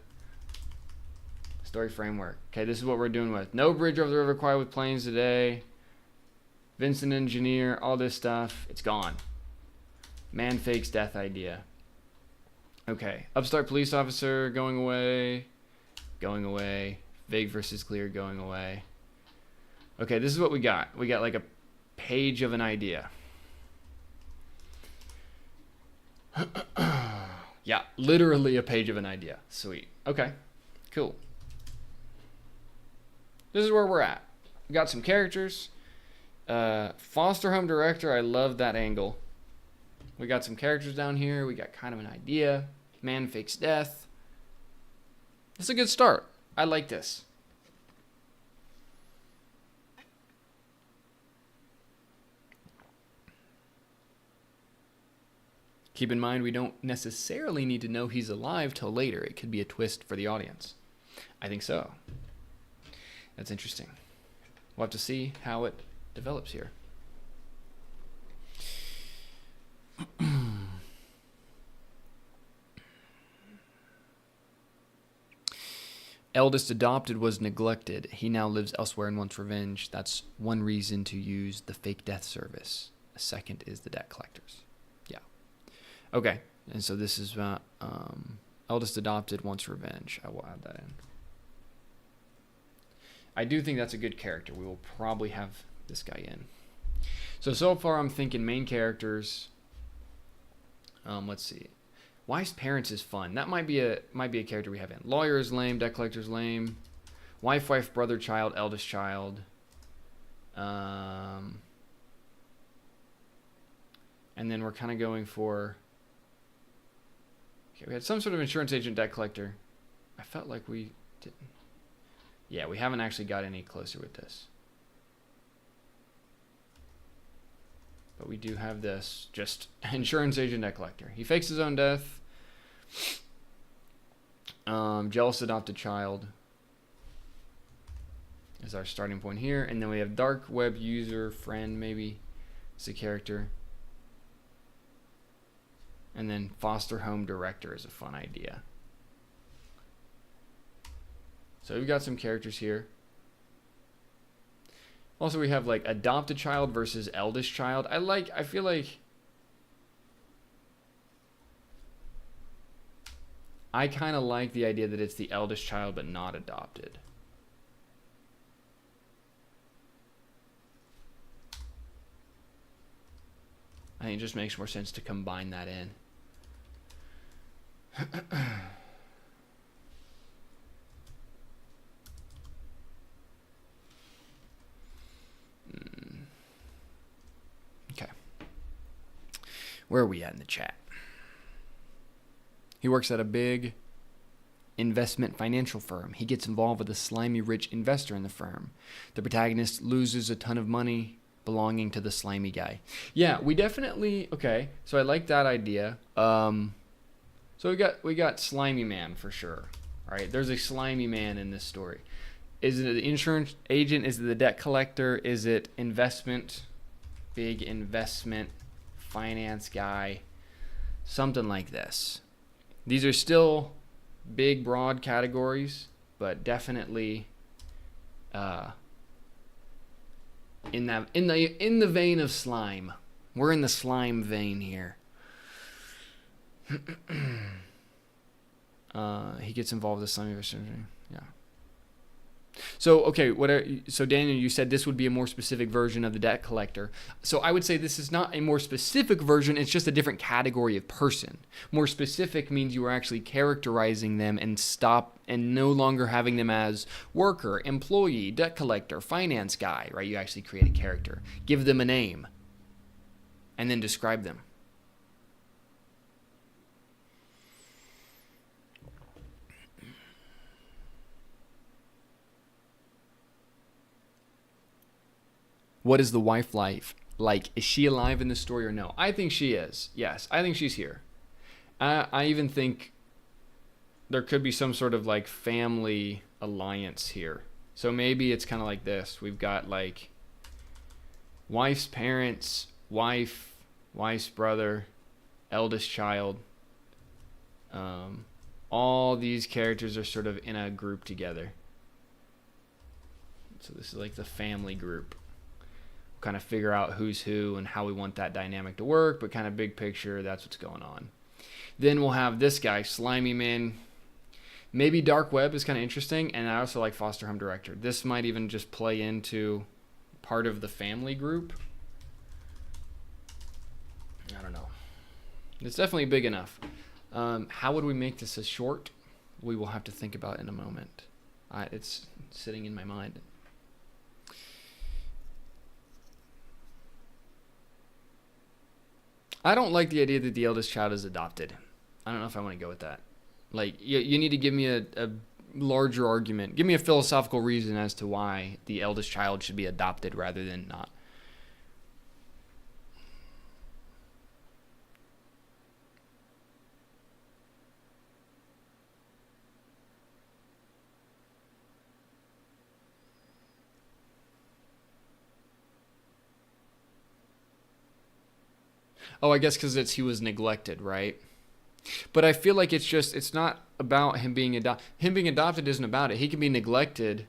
story framework. Okay, this is what we're doing with. No bridge over the River Kwai with planes today. Vincent Engineer, all this stuff. It's gone. Man fakes death idea. Okay, upstart police officer going away. Going away. Vague versus clear going away. Okay, this is what we got. We got like a page of an idea. Yeah, literally a page of an idea. Sweet. Okay, cool. This is where we're at. We got some characters. Foster home director, I love that angle. We got some characters down here. We got kind of an idea. Man fakes death. It's a good start. I like this. Keep in mind, we don't necessarily need to know he's alive till later. It could be a twist for the audience. I think so. That's interesting. We'll have to see how it develops here. Eldest adopted was neglected. He now lives elsewhere and wants revenge. That's one reason to use the fake death service. A second is the debt collectors. Yeah. Okay. And so this is about eldest adopted wants revenge. I will add that in. I do think that's a good character. We will probably have this guy in. So far I'm thinking main characters. Let's see. Wife's parents is fun. That might be a character we have in. Lawyer is lame. Debt collector is lame. Wife, brother, child, eldest child. And then we're kind of going for. Okay, we had some sort of insurance agent, debt collector. I felt like we didn't. Yeah, we haven't actually got any closer with this. But we do have this, just insurance agent, debt collector. He fakes his own death. Jealous adopted child is our starting point here. And then we have dark web user, friend maybe is a character. And then foster home director is a fun idea. So we've got some characters here. Also, we have like adopted child versus eldest child. I feel like I kind of like the idea that it's the eldest child but not adopted. I think it just makes more sense to combine that in. Where are we at in the chat? He works at a big investment financial firm. He gets involved with a slimy rich investor in the firm. The protagonist loses a ton of money belonging to the slimy guy. Yeah, we definitely, okay, so I like that idea. So we got slimy man for sure. All right, there's a slimy man in this story. Is it the insurance agent? Is it the debt collector? Is it big investment finance guy? Something like this. These are still big, broad categories, but definitely in the vein of slime. We're in the slime vein here. He gets involved with the slimy version. Yeah. So okay, so Daniel, you said this would be a more specific version of the debt collector. So I would say this is not a more specific version, it's just a different category of person. More specific means you are actually characterizing them and no longer having them as worker, employee, debt collector, finance guy, right? You actually create a character, give them a name, and then describe them. What is the wife life like? Is she alive in this story or no? I think she is. Yes, I think she's here. I even think there could be some sort of like family alliance here. So maybe it's kind of like this. We've got like wife's parents, wife's brother, eldest child. All these characters are sort of in a group together. So this is like the family group. Kind of figure out who's who and how we want that dynamic to work, but kind of big picture, that's what's going on. Then we'll have this guy, slimy man. Maybe dark web is kind of interesting, and I also like foster home director. This might even just play into part of the family group. I don't know. It's definitely big enough. How would we make this a short? We will have to think about it in a moment. It's sitting in my mind. I don't like the idea that the eldest child is adopted. I don't know if I want to go with that. Like, you need to give me a larger argument. Give me a philosophical reason as to why the eldest child should be adopted rather than not. Oh, I guess because he was neglected, right? But I feel like it's not about him being adopted. Him being adopted isn't about it. He can be neglected,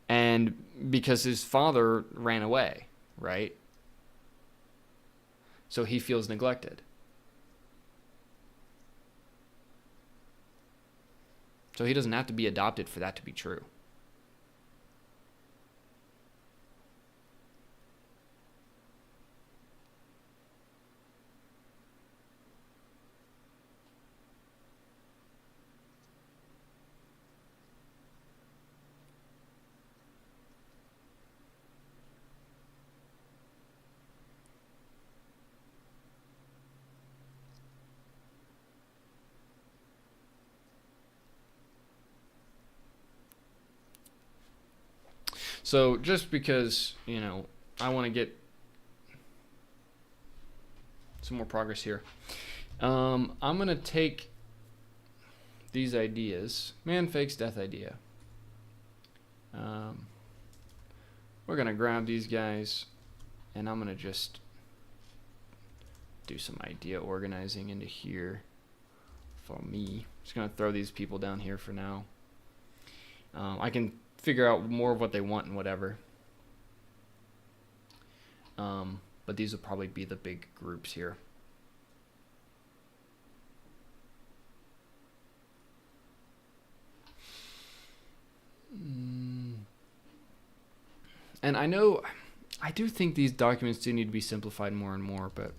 and because his father ran away, right? So he feels neglected. So he doesn't have to be adopted for that to be true. So just because, I want to get some more progress here, I'm going to take these ideas. Man fakes death idea. We're going to grab these guys, and I'm going to just do some idea organizing into here for me. Just going to throw these people down here for now. I can figure out more of what they want and whatever. But these will probably be the big groups here. And I do think these documents do need to be simplified more and more, but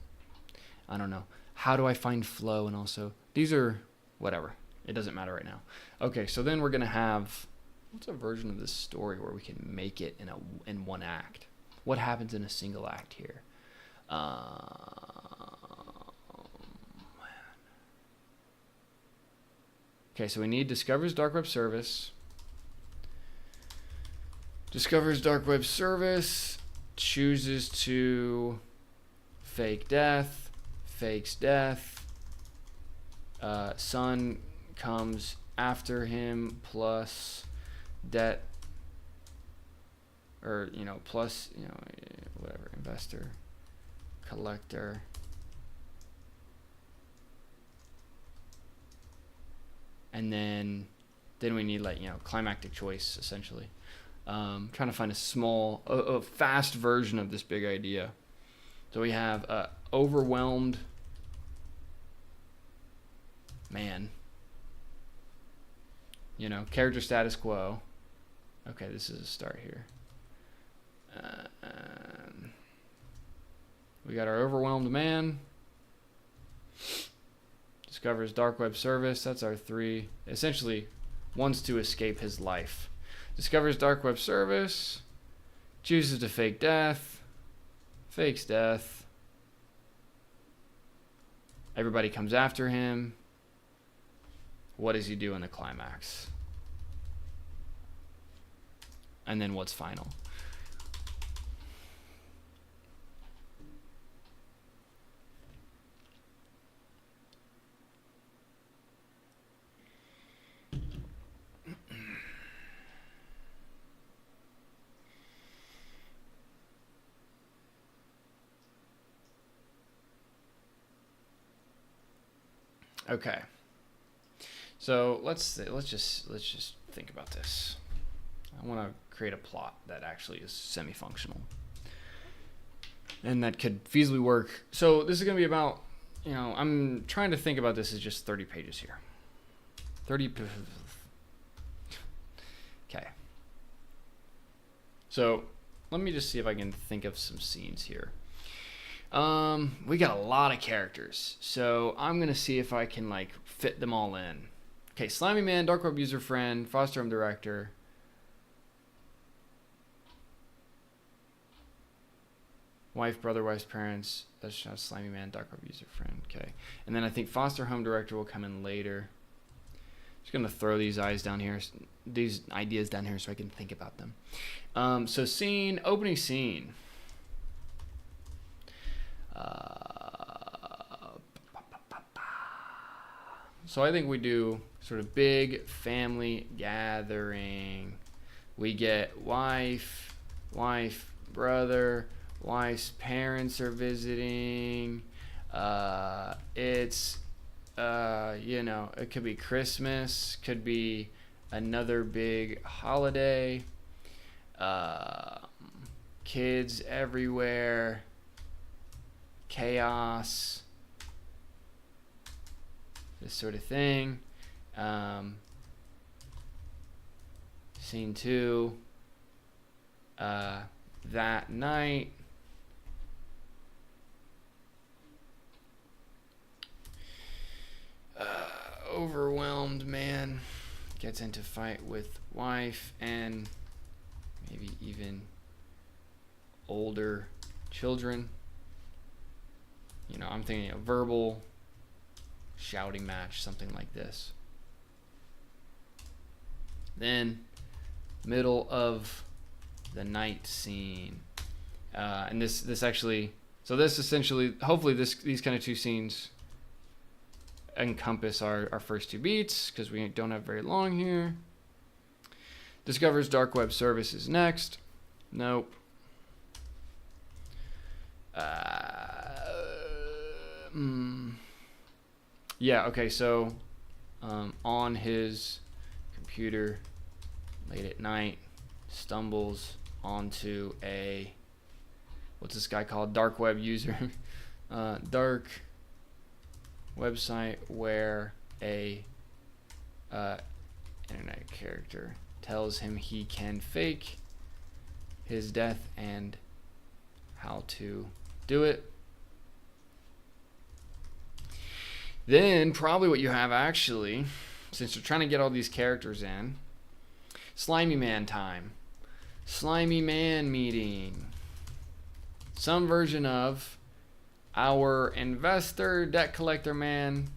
I don't know. How do I find flow? And also, these are whatever. It doesn't matter right now. Okay, so then we're going to have, what's a version of this story where we can make it in one act? What happens in a single act here? Okay, so we need discovers dark web service. Discovers dark web service, chooses to fake death, fakes death. Son comes after him plus debt, or plus whatever, investor, collector. And then we need climactic choice essentially. Trying to find a fast version of this big idea. So we have overwhelmed man. Character status quo. Okay, this is a start here. We got our overwhelmed man. Discovers dark web service. That's our 3. Essentially, wants to escape his life. Discovers dark web service. Chooses to fake death. Fakes death. Everybody comes after him. What does he do in the climax? And then what's final? Okay. So let's just think about this. I want to create a plot that actually is semi-functional and that could feasibly work. So this is going to be about, I'm trying to think about this as just 30 pages here. 30. Okay. So let me just see if I can think of some scenes here. We got a lot of characters, so I'm gonna see if I can fit them all in. Okay, Slimy Man, Dark Web user friend, foster home director. Wife, brother, wife's parents. That's not Slimy Man, Dark Web user friend. Okay, and then I think foster home director will come in later. Just gonna throw these ideas down here so I can think about them. So scene, opening scene. So I think we do sort of big family gathering. We get wife, brother, wife's parents are visiting. It's it could be Christmas, could be another big holiday. Kids everywhere. Chaos, this sort of thing. Scene 2, that night, overwhelmed man gets into fight with wife and maybe even older children. I'm thinking a verbal shouting match, something like this. Then, middle of the night scene, and this essentially, hopefully these kind of 2 scenes encompass our first 2 beats because we don't have very long here. Discovers dark web services next. Nope. Yeah, okay, so on his computer late at night, stumbles onto a, what's this guy called? Dark web user. Dark website where a internet character tells him he can fake his death and how to do it. Then probably what you have actually, since you're trying to get all these characters in, Slimy Man time. Slimy Man meeting. Some version of our investor, debt collector man.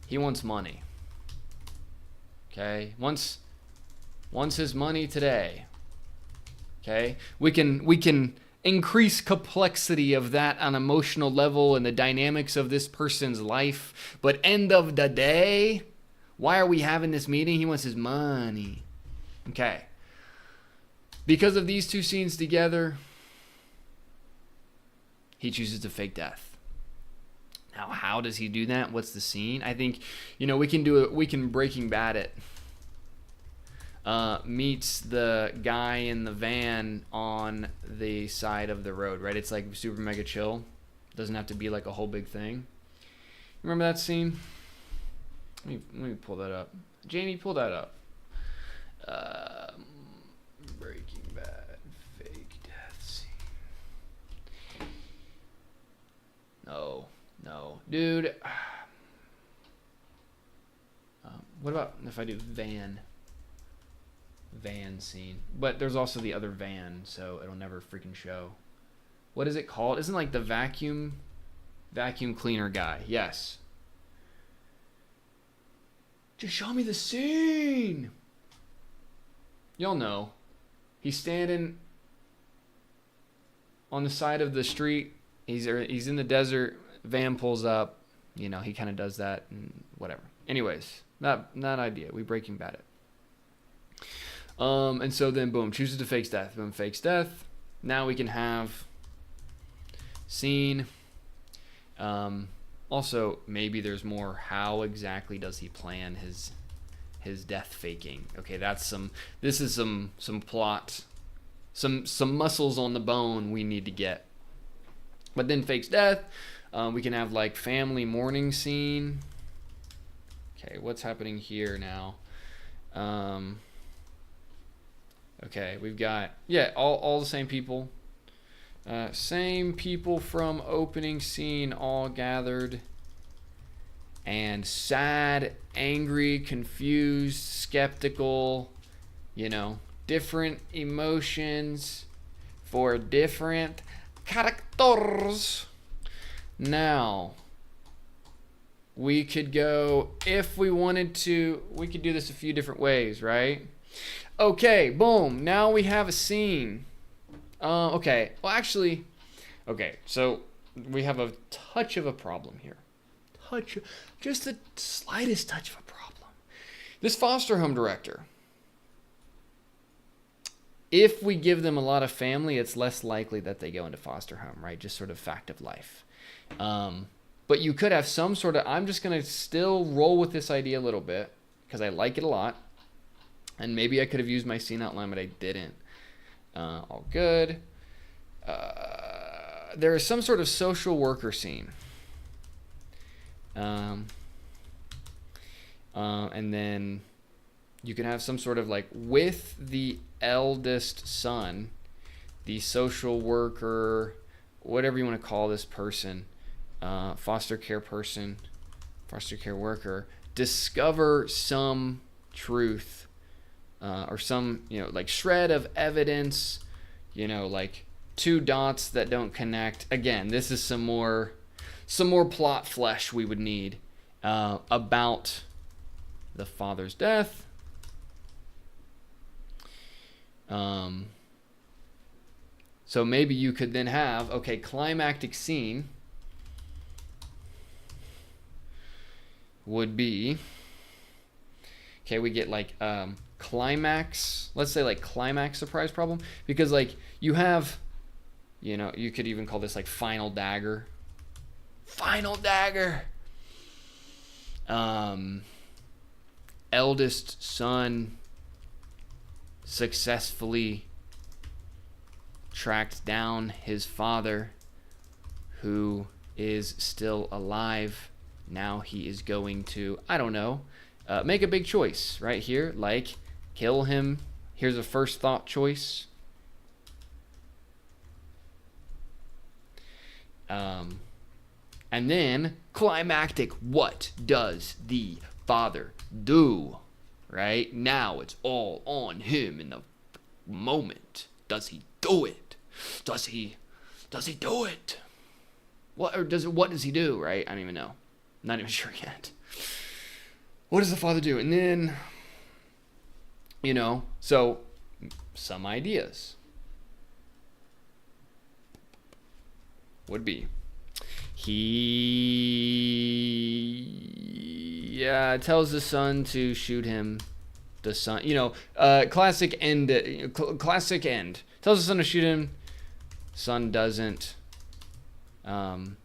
He wants money. Okay, wants his money today. Okay, we can increase complexity of that on emotional level and the dynamics of this person's life. But end of the day, why are we having this meeting? He wants his money. Okay. Because of these two scenes together, he chooses to fake death. Now, how does he do that? What's the scene? I think, we can Breaking Bad it. Meets the guy in the van on the side of the road, right? It's like super mega chill. Doesn't have to be like a whole big thing. Remember that scene? Let me pull that up. Jamie, pull that up. Breaking Bad fake death scene. No, dude. What about if I do van scene? But there's also the other van, so it'll never freaking show. What is it called? Isn't like the vacuum cleaner guy? Yes. Just show me the scene. Y'all know. He's standing on the side of the street. He's in the desert. Van pulls up. He kind of does that and whatever. Anyways, that idea. We Breaking Bad it. And so then boom, chooses to fake death. Boom, fakes death. Now we can have scene. Also, maybe there's more. How exactly does he plan his death faking? Okay, this is some plot, some muscles on the bone we need to get. But then fakes death. We can have like family mourning scene. Okay, what's happening here now? Okay, we've got all the same people. Same people from opening scene all gathered. And sad, angry, confused, skeptical, different emotions for different characters. Now, we could go, if we wanted to, we could do this a few different ways, right? Okay, boom. Now we have a scene. Okay. Well, actually, okay. So we have a touch of a problem here. Just the slightest touch of a problem. This foster home director, if we give them a lot of family, it's less likely that they go into foster home, right? Just sort of fact of life. But you could have some sort of, I'm just going to still roll with this idea a little bit because I like it a lot. And maybe I could have used my scene outline, but I didn't. All good. There is some sort of social worker scene. And then you can have some sort of like with the eldest son, the social worker, whatever you want to call this person, foster care person, foster care worker, discover some truth. Or some, like shred of evidence, like two dots that don't connect. Again, this is some more plot flesh we would need about the father's death. So maybe you could then have, climactic scene would be, we get like, climax, let's say like climax surprise problem, because like you have, you could even call this like final dagger. Eldest son successfully tracked down his father, who is still alive. Now he is going to, I don't know, make a big choice right here, like kill him. Here's a first thought choice. And then climactic, what does the father do? Right? Now it's all on him in the moment. Does he do it? Does he do it? What does he do, right? I don't even know. I'm not even sure yet. What does the father do? And then So some ideas would be he tells the son to shoot him. The son, classic end. Classic end. Tells the son to shoot him. Son doesn't. Something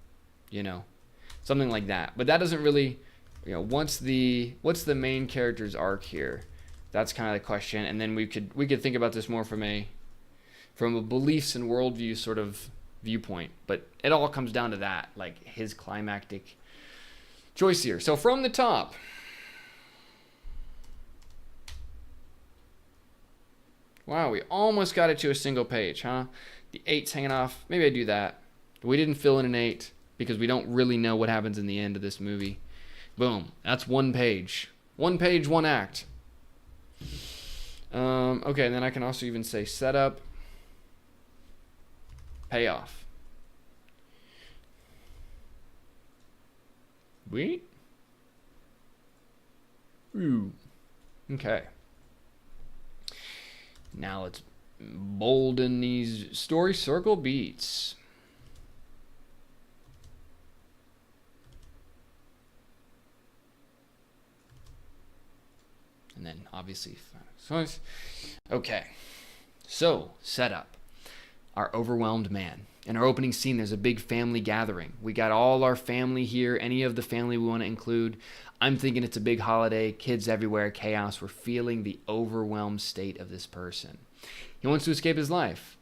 like that. But that doesn't really, what's the main character's arc here? That's kind of the question. And then we could think about this more from a beliefs and worldview sort of viewpoint. But it all comes down to that, like his climactic choice here. So from the top. Wow, we almost got it to a single page, huh? The 8's hanging off. Maybe I do that. We didn't fill in an 8 because we don't really know what happens in the end of this movie. Boom. That's 1 page. 1 page, 1 act. Okay, and then I can also even say setup, payoff. Ooh. Okay. Now let's bolden these story circle beats. And then obviously, okay. So setup. Our overwhelmed man. In our opening scene, there's a big family gathering. We got all our family here, any of the family we want to include. I'm thinking it's a big holiday, kids everywhere, chaos. We're feeling the overwhelmed state of this person. He wants to escape his life.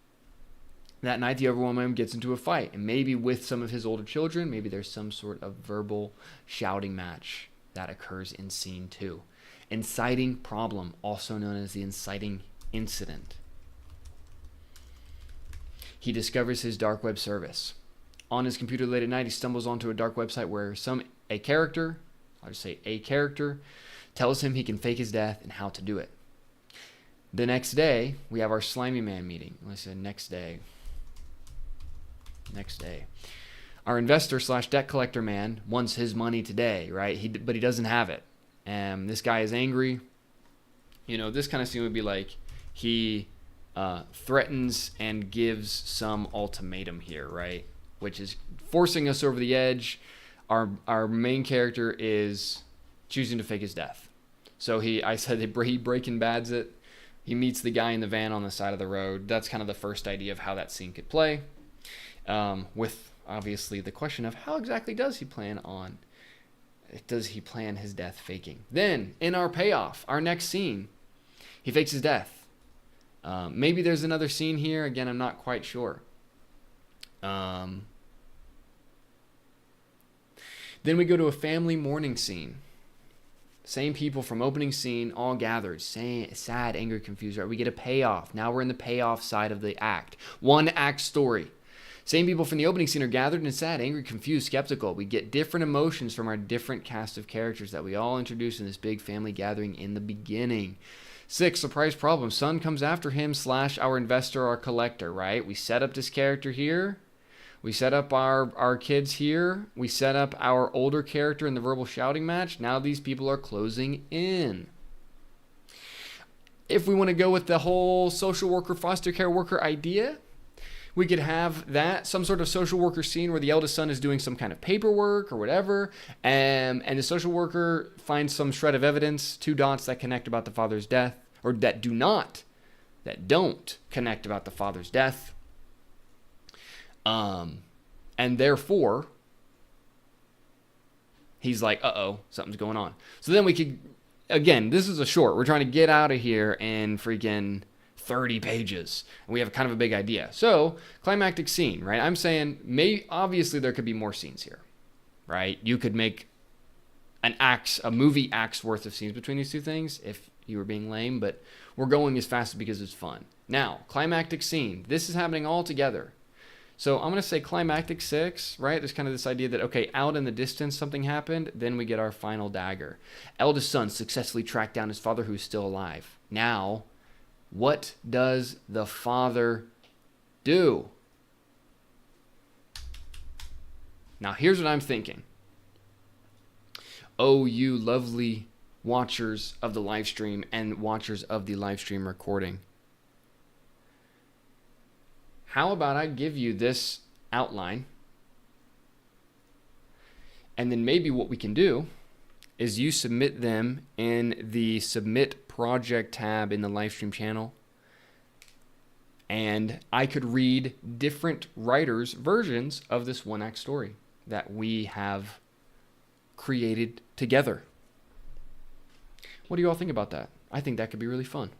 That night, the overwhelmed man gets into a fight, and maybe with some of his older children, maybe there's some sort of verbal shouting match that occurs in scene 2. Inciting problem, also known as the inciting incident. He discovers his dark web service. On his computer late at night, he stumbles onto a dark website where a character tells him he can fake his death and how to do it. The next day, we have our slimy man meeting. I said next day. Our investor / debt collector man wants his money today, right? But he doesn't have it. And this guy is angry. This kind of scene would be like he threatens and gives some ultimatum here, right? Which is forcing us over the edge. Our main character is choosing to fake his death. So he Breaking Bad's it. He meets the guy in the van on the side of the road. That's kind of the first idea of how that scene could play. With obviously the question of how exactly does he plan his death faking? Then in our payoff, our next scene, he fakes his death. Maybe there's another scene here. Again, I'm not quite sure. Then we go to a family mourning scene. Same people from opening scene, all gathered. Sad, angry, confused. Right? We get a payoff. Now we're in the payoff side of the act. 1 act story. Same people from the opening scene are gathered and sad, angry, confused, skeptical. We get different emotions from our different cast of characters that we all introduce in this big family gathering in the beginning. 6, surprise problem. Son comes after him / our investor, our collector, right? We set up this character here. We set up our kids here. We set up our older character in the verbal shouting match. Now these people are closing in. If we want to go with the whole social worker, foster care worker idea, we could have that, some sort of social worker scene where the eldest son is doing some kind of paperwork or whatever, and the social worker finds some shred of evidence, 2 dots that connect about the father's death, or that don't connect about the father's death. And therefore, he's like, something's going on. So then we could, again, this is a short. We're trying to get out of here in freaking 30 pages. And we have kind of a big idea. So, climactic scene, right? I'm saying, obviously there could be more scenes here, right? You could make a movie act's worth of scenes between these 2 things if you were being lame, but we're going as fast because it's fun. Now, climactic scene. This is happening all together. So I'm going to say climactic 6, right? There's kind of this idea that, okay, out in the distance something happened, then we get our final dagger. Eldest son successfully tracked down his father who's still alive. Now, what does the father do? Now, here's what I'm thinking. Oh, you lovely watchers of the live stream and watchers of the live stream recording. How about I give you this outline, and then maybe what we can do is you submit them in the Submit Project tab in the Livestream channel, and I could read different writers' versions of this one-act story that we have created together. What do you all think about that? I think that could be really fun.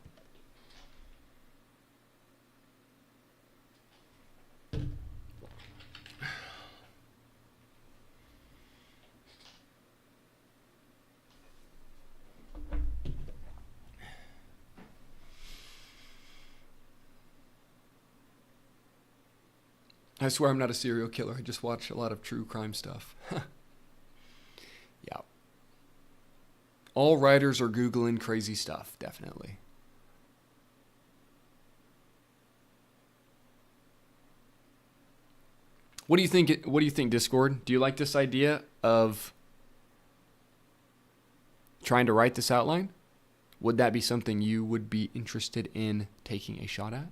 I swear I'm not a serial killer. I just watch a lot of true crime stuff. Yeah. All writers are Googling crazy stuff, definitely. What do you think? What do you think, Discord? Do you like this idea of trying to write this outline? Would that be something you would be interested in taking a shot at?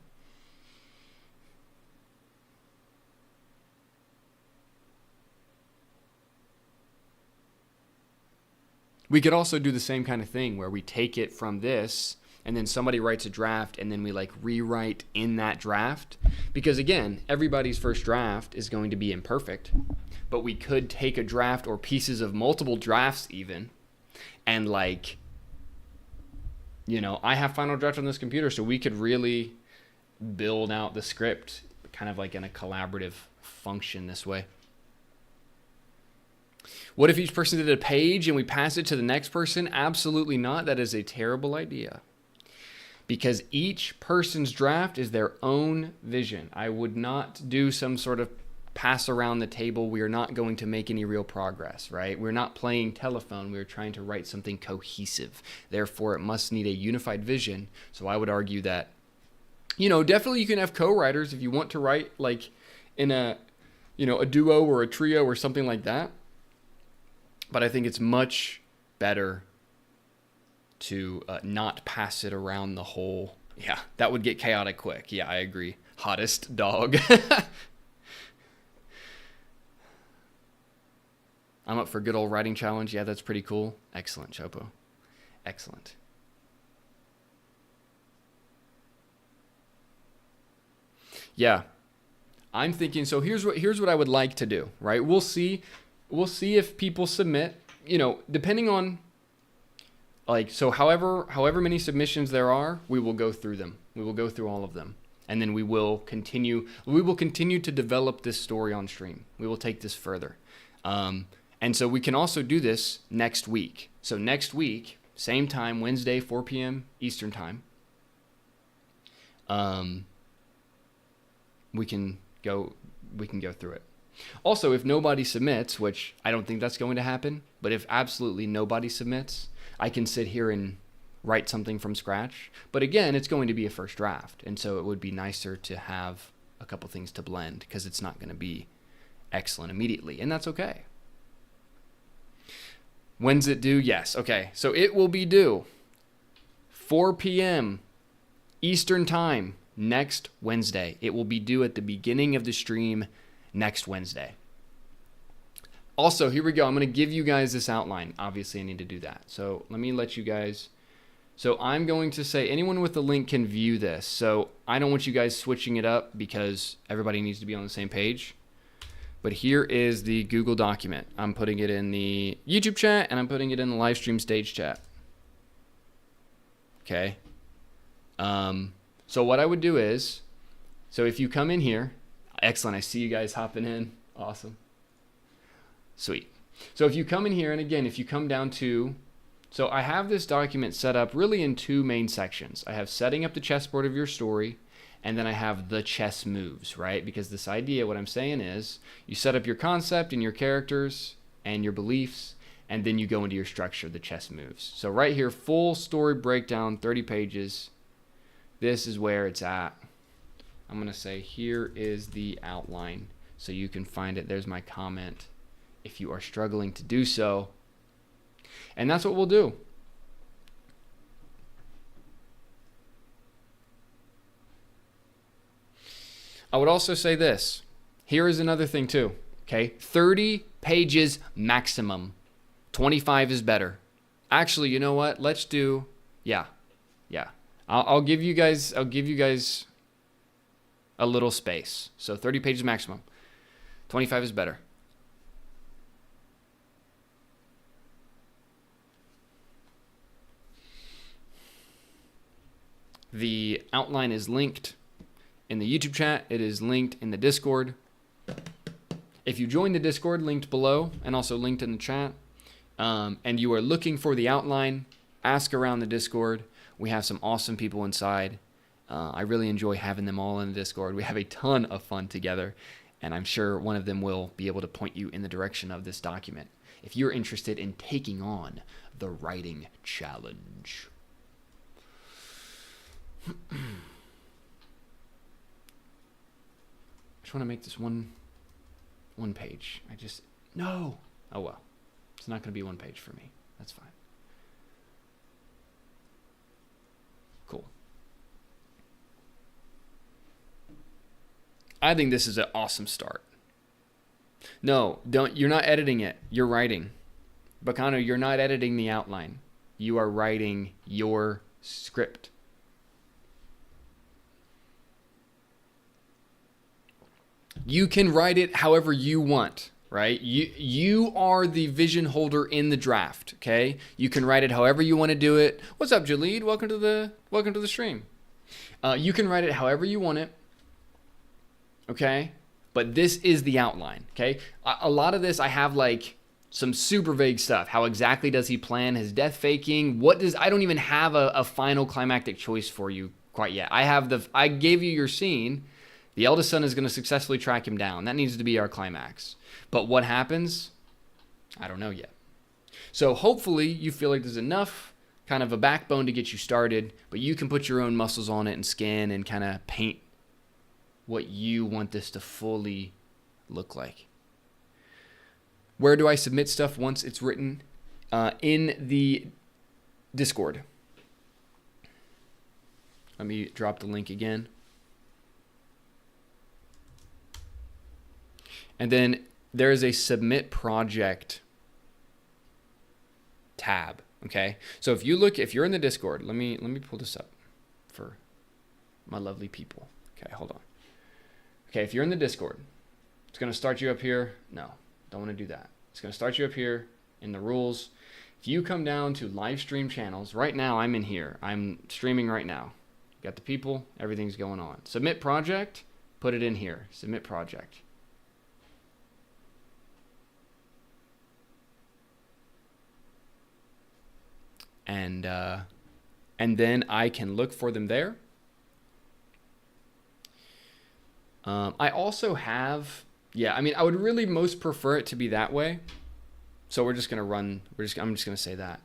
We could also do the same kind of thing where we take it from this and then somebody writes a draft and then we like rewrite in that draft. Because again, everybody's first draft is going to be imperfect, but we could take a draft or pieces of multiple drafts even, and like, you know, I have Final Draft on this computer, so we could really build out the script kind of like in a collaborative function this way. What if each person did a page and we pass it to the next person? Absolutely not. That is a terrible idea. Because each person's draft is their own vision. I would not do some sort of pass around the table. We are not going to make any real progress, right? We're not playing telephone. We're trying to write something cohesive. Therefore, it must need a unified vision. So I would argue that, you know, definitely you can have co-writers if you want to write like in a, you know, a duo or a trio or something like that. But I think it's much better to not pass it around the whole. Yeah, that would get chaotic quick. Yeah, I agree. Hottest dog. I'm up for a good old writing challenge. Yeah, that's pretty cool. Excellent, Chopo. Excellent. Yeah, I'm thinking. So here's what I would like to do. Right, we'll see if people submit. You know, depending on. Like, so however many submissions there are, we will go through them. We will go through all of them. And then we will continue to develop this story on stream. We will take this further. And so we can also do this next week. So next week, same time, Wednesday, 4 p.m. Eastern time. We can go through it. Also, if nobody submits, which I don't think that's going to happen, but if absolutely nobody submits, I can sit here and write something from scratch. But again, it's going to be a first draft. And so it would be nicer to have a couple things to blend because it's not going to be excellent immediately. And that's okay. When's it due? Yes. Okay. So it will be due 4 p.m. Eastern time next Wednesday. It will be due at the beginning of the stream next Wednesday. Also, here we go. I'm going to give you guys this outline. Obviously, I need to do that. So let me let you guys. So I'm going to say anyone with the link can view this. So I don't want you guys switching it up because everybody needs to be on the same page. But here is the Google document. I'm putting it in the YouTube chat and I'm putting it in the live stream stage chat. Okay. So what I would do is, so if you come in here, excellent. I see you guys hopping in. Awesome. Sweet. So if you come in here, and again, if you come down to, so I have this document set up really in two main sections. I have setting up the chessboard of your story, and then I have the chess moves, right? Because this idea, what I'm saying is, you set up your concept and your characters and your beliefs, and then you go into your structure, the chess moves. So right here, full story breakdown, 30 pages. This is where it's at. I'm going to say, here is the outline, so you can find it. There's my comment if you are struggling to do so. And that's what we'll do. I would also say this. Here is another thing too. Okay, 30 pages maximum. 25 is better. Actually, you know what? Let's do, yeah. I'll give you guys a little space. So 30 pages maximum. 25 is better. The outline is linked in the YouTube chat. It is linked in the Discord. If you join the Discord, linked below and also linked in the chat, and you are looking for the outline, ask around the Discord. We have some awesome people inside. I really enjoy having them all in the Discord. We have a ton of fun together, and I'm sure one of them will be able to point you in the direction of this document if you're interested in taking on the writing challenge. I just want to make this one page. No. Oh well. It's not going to be one page for me. That's fine. Cool. I think this is an awesome start. No, you're not editing it. You're writing. Bacano, you're not editing the outline. You are writing your script. You can write it however you want, right? You are the vision holder in the draft, okay? You can write it however you want to do it. What's up, Jalid? Welcome to the stream. You can write it however you want it, okay? But this is the outline, okay? A lot of this I have like some super vague stuff. How exactly does he plan his death faking? I don't even have a final climactic choice for you quite yet. I gave you your scene. The eldest son is going to successfully track him down. That needs to be our climax. But what happens? I don't know yet. So hopefully you feel like there's enough kind of a backbone to get you started, but you can put your own muscles on it and skin and kind of paint what you want this to fully look like. Where do I submit stuff once it's written? In the Discord. Let me drop the link again. And then there is a submit project tab, okay? So if you're in the Discord, let me pull this up for my lovely people. Okay, hold on. Okay, if you're in the Discord, it's going to start you up here. No, don't want to do that. It's going to start you up here in the rules. If you come down to live stream channels, right now I'm in here. I'm streaming right now. Got the people, everything's going on. Submit project, put it in here. Submit project. And then I can look for them there. I also have, I would really most prefer it to be that way. So I'm just going to say that.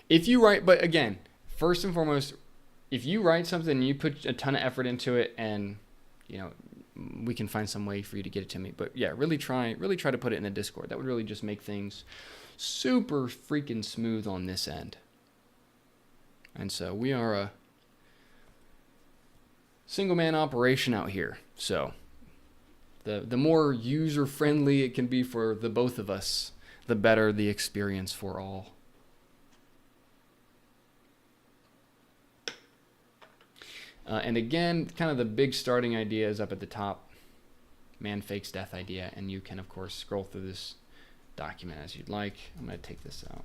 If you write, but again, first and foremost, if you write something and you put a ton of effort into it and, we can find some way for you to get it to me. But yeah, really try to put it in the Discord. That would really just make things super freaking smooth on this end. And so we are a single man operation out here. So the more user friendly it can be for the both of us, the better the experience for all. And again, kind of the big starting idea is up at the top. Man fakes death idea. And you can, of course, scroll through this document as you'd like. I'm going to take this out.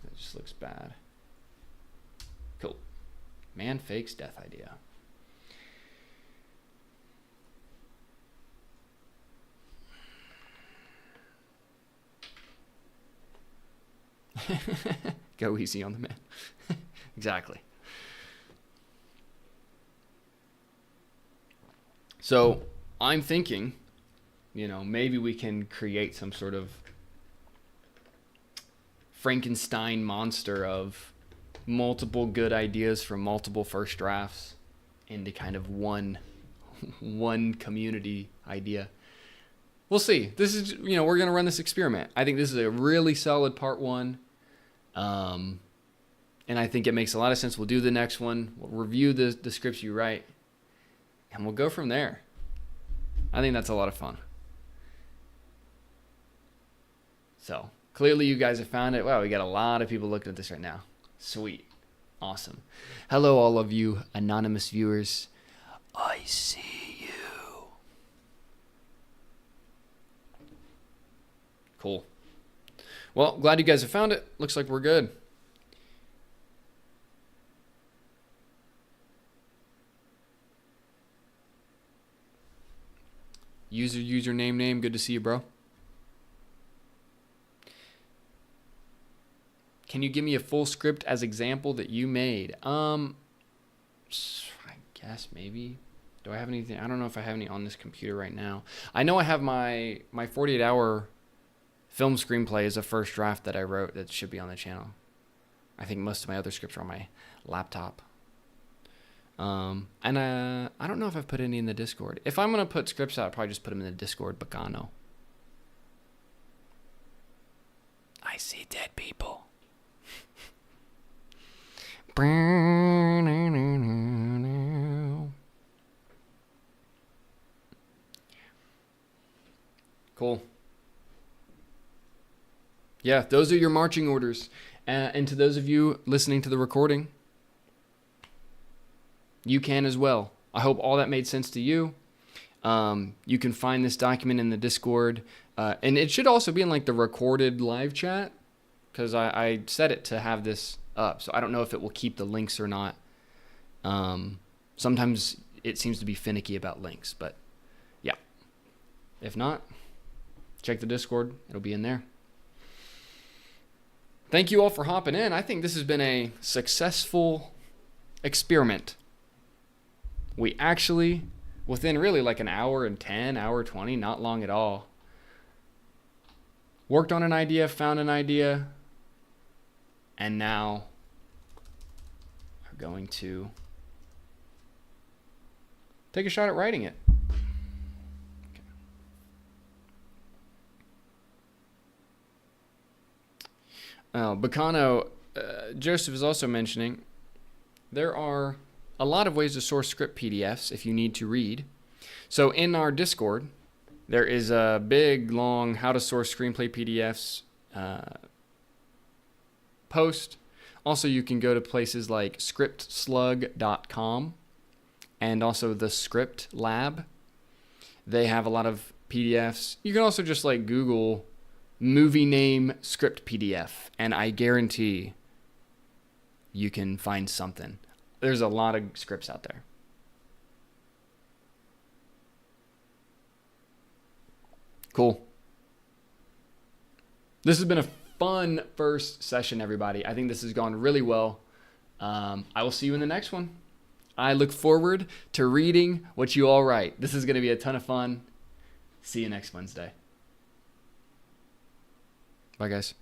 It just looks bad. Cool. Man fakes death idea. Go easy on the man. Exactly. So I'm thinking, maybe we can create some sort of Frankenstein monster of multiple good ideas from multiple first drafts into kind of one community idea. We'll see. This is, we're going to run this experiment. I think this is a really solid part one. And I think it makes a lot of sense. We'll do the next one. We'll review the scripts you write. And we'll go from there. I think that's a lot of fun. So clearly you guys have found it. Wow, we got a lot of people looking at this right now. Sweet. Awesome. Hello, all of you anonymous viewers. I see you. Cool. Well, glad you guys have found it. Looks like we're good. Username, name. Good to see you, bro. Can you give me a full script as example that you made? I guess maybe. Do I have anything? I don't know if I have any on this computer right now. I know I have my 48-hour film screenplay as a first draft that I wrote that should be on the channel. I think most of my other scripts are on my laptop. And I don't know if I've put any in the Discord. If I'm going to put scripts out, I'll probably just put them in the Discord, Bacano. I see dead people. Cool. Yeah, those are your marching orders. And to those of you listening to the recording, you can as well. I hope all that made sense to you. You can find this document in the Discord. And it should also be in like the recorded live chat, because I set it to have this up. So I don't know if it will keep the links or not. Sometimes it seems to be finicky about links, but yeah. If not, check the Discord. It'll be in there. Thank you all for hopping in. I think this has been a successful experiment. We actually, within really like an hour and 10, hour 20, not long at all, worked on an idea, found an idea, and now are going to take a shot at writing it. Okay. Bacano, Joseph is also mentioning, there are a lot of ways to source script PDFs if you need to read. So in our Discord, there is a big, long how to source screenplay PDFs post. Also, you can go to places like scriptslug.com and also the Script Lab. They have a lot of PDFs. You can also just like Google movie name script PDF, and I guarantee you can find something. There's a lot of scripts out there. Cool. This has been a fun first session, everybody. I think this has gone really well. I will see you in the next one. I look forward to reading what you all write. This is going to be a ton of fun. See you next Wednesday. Bye, guys.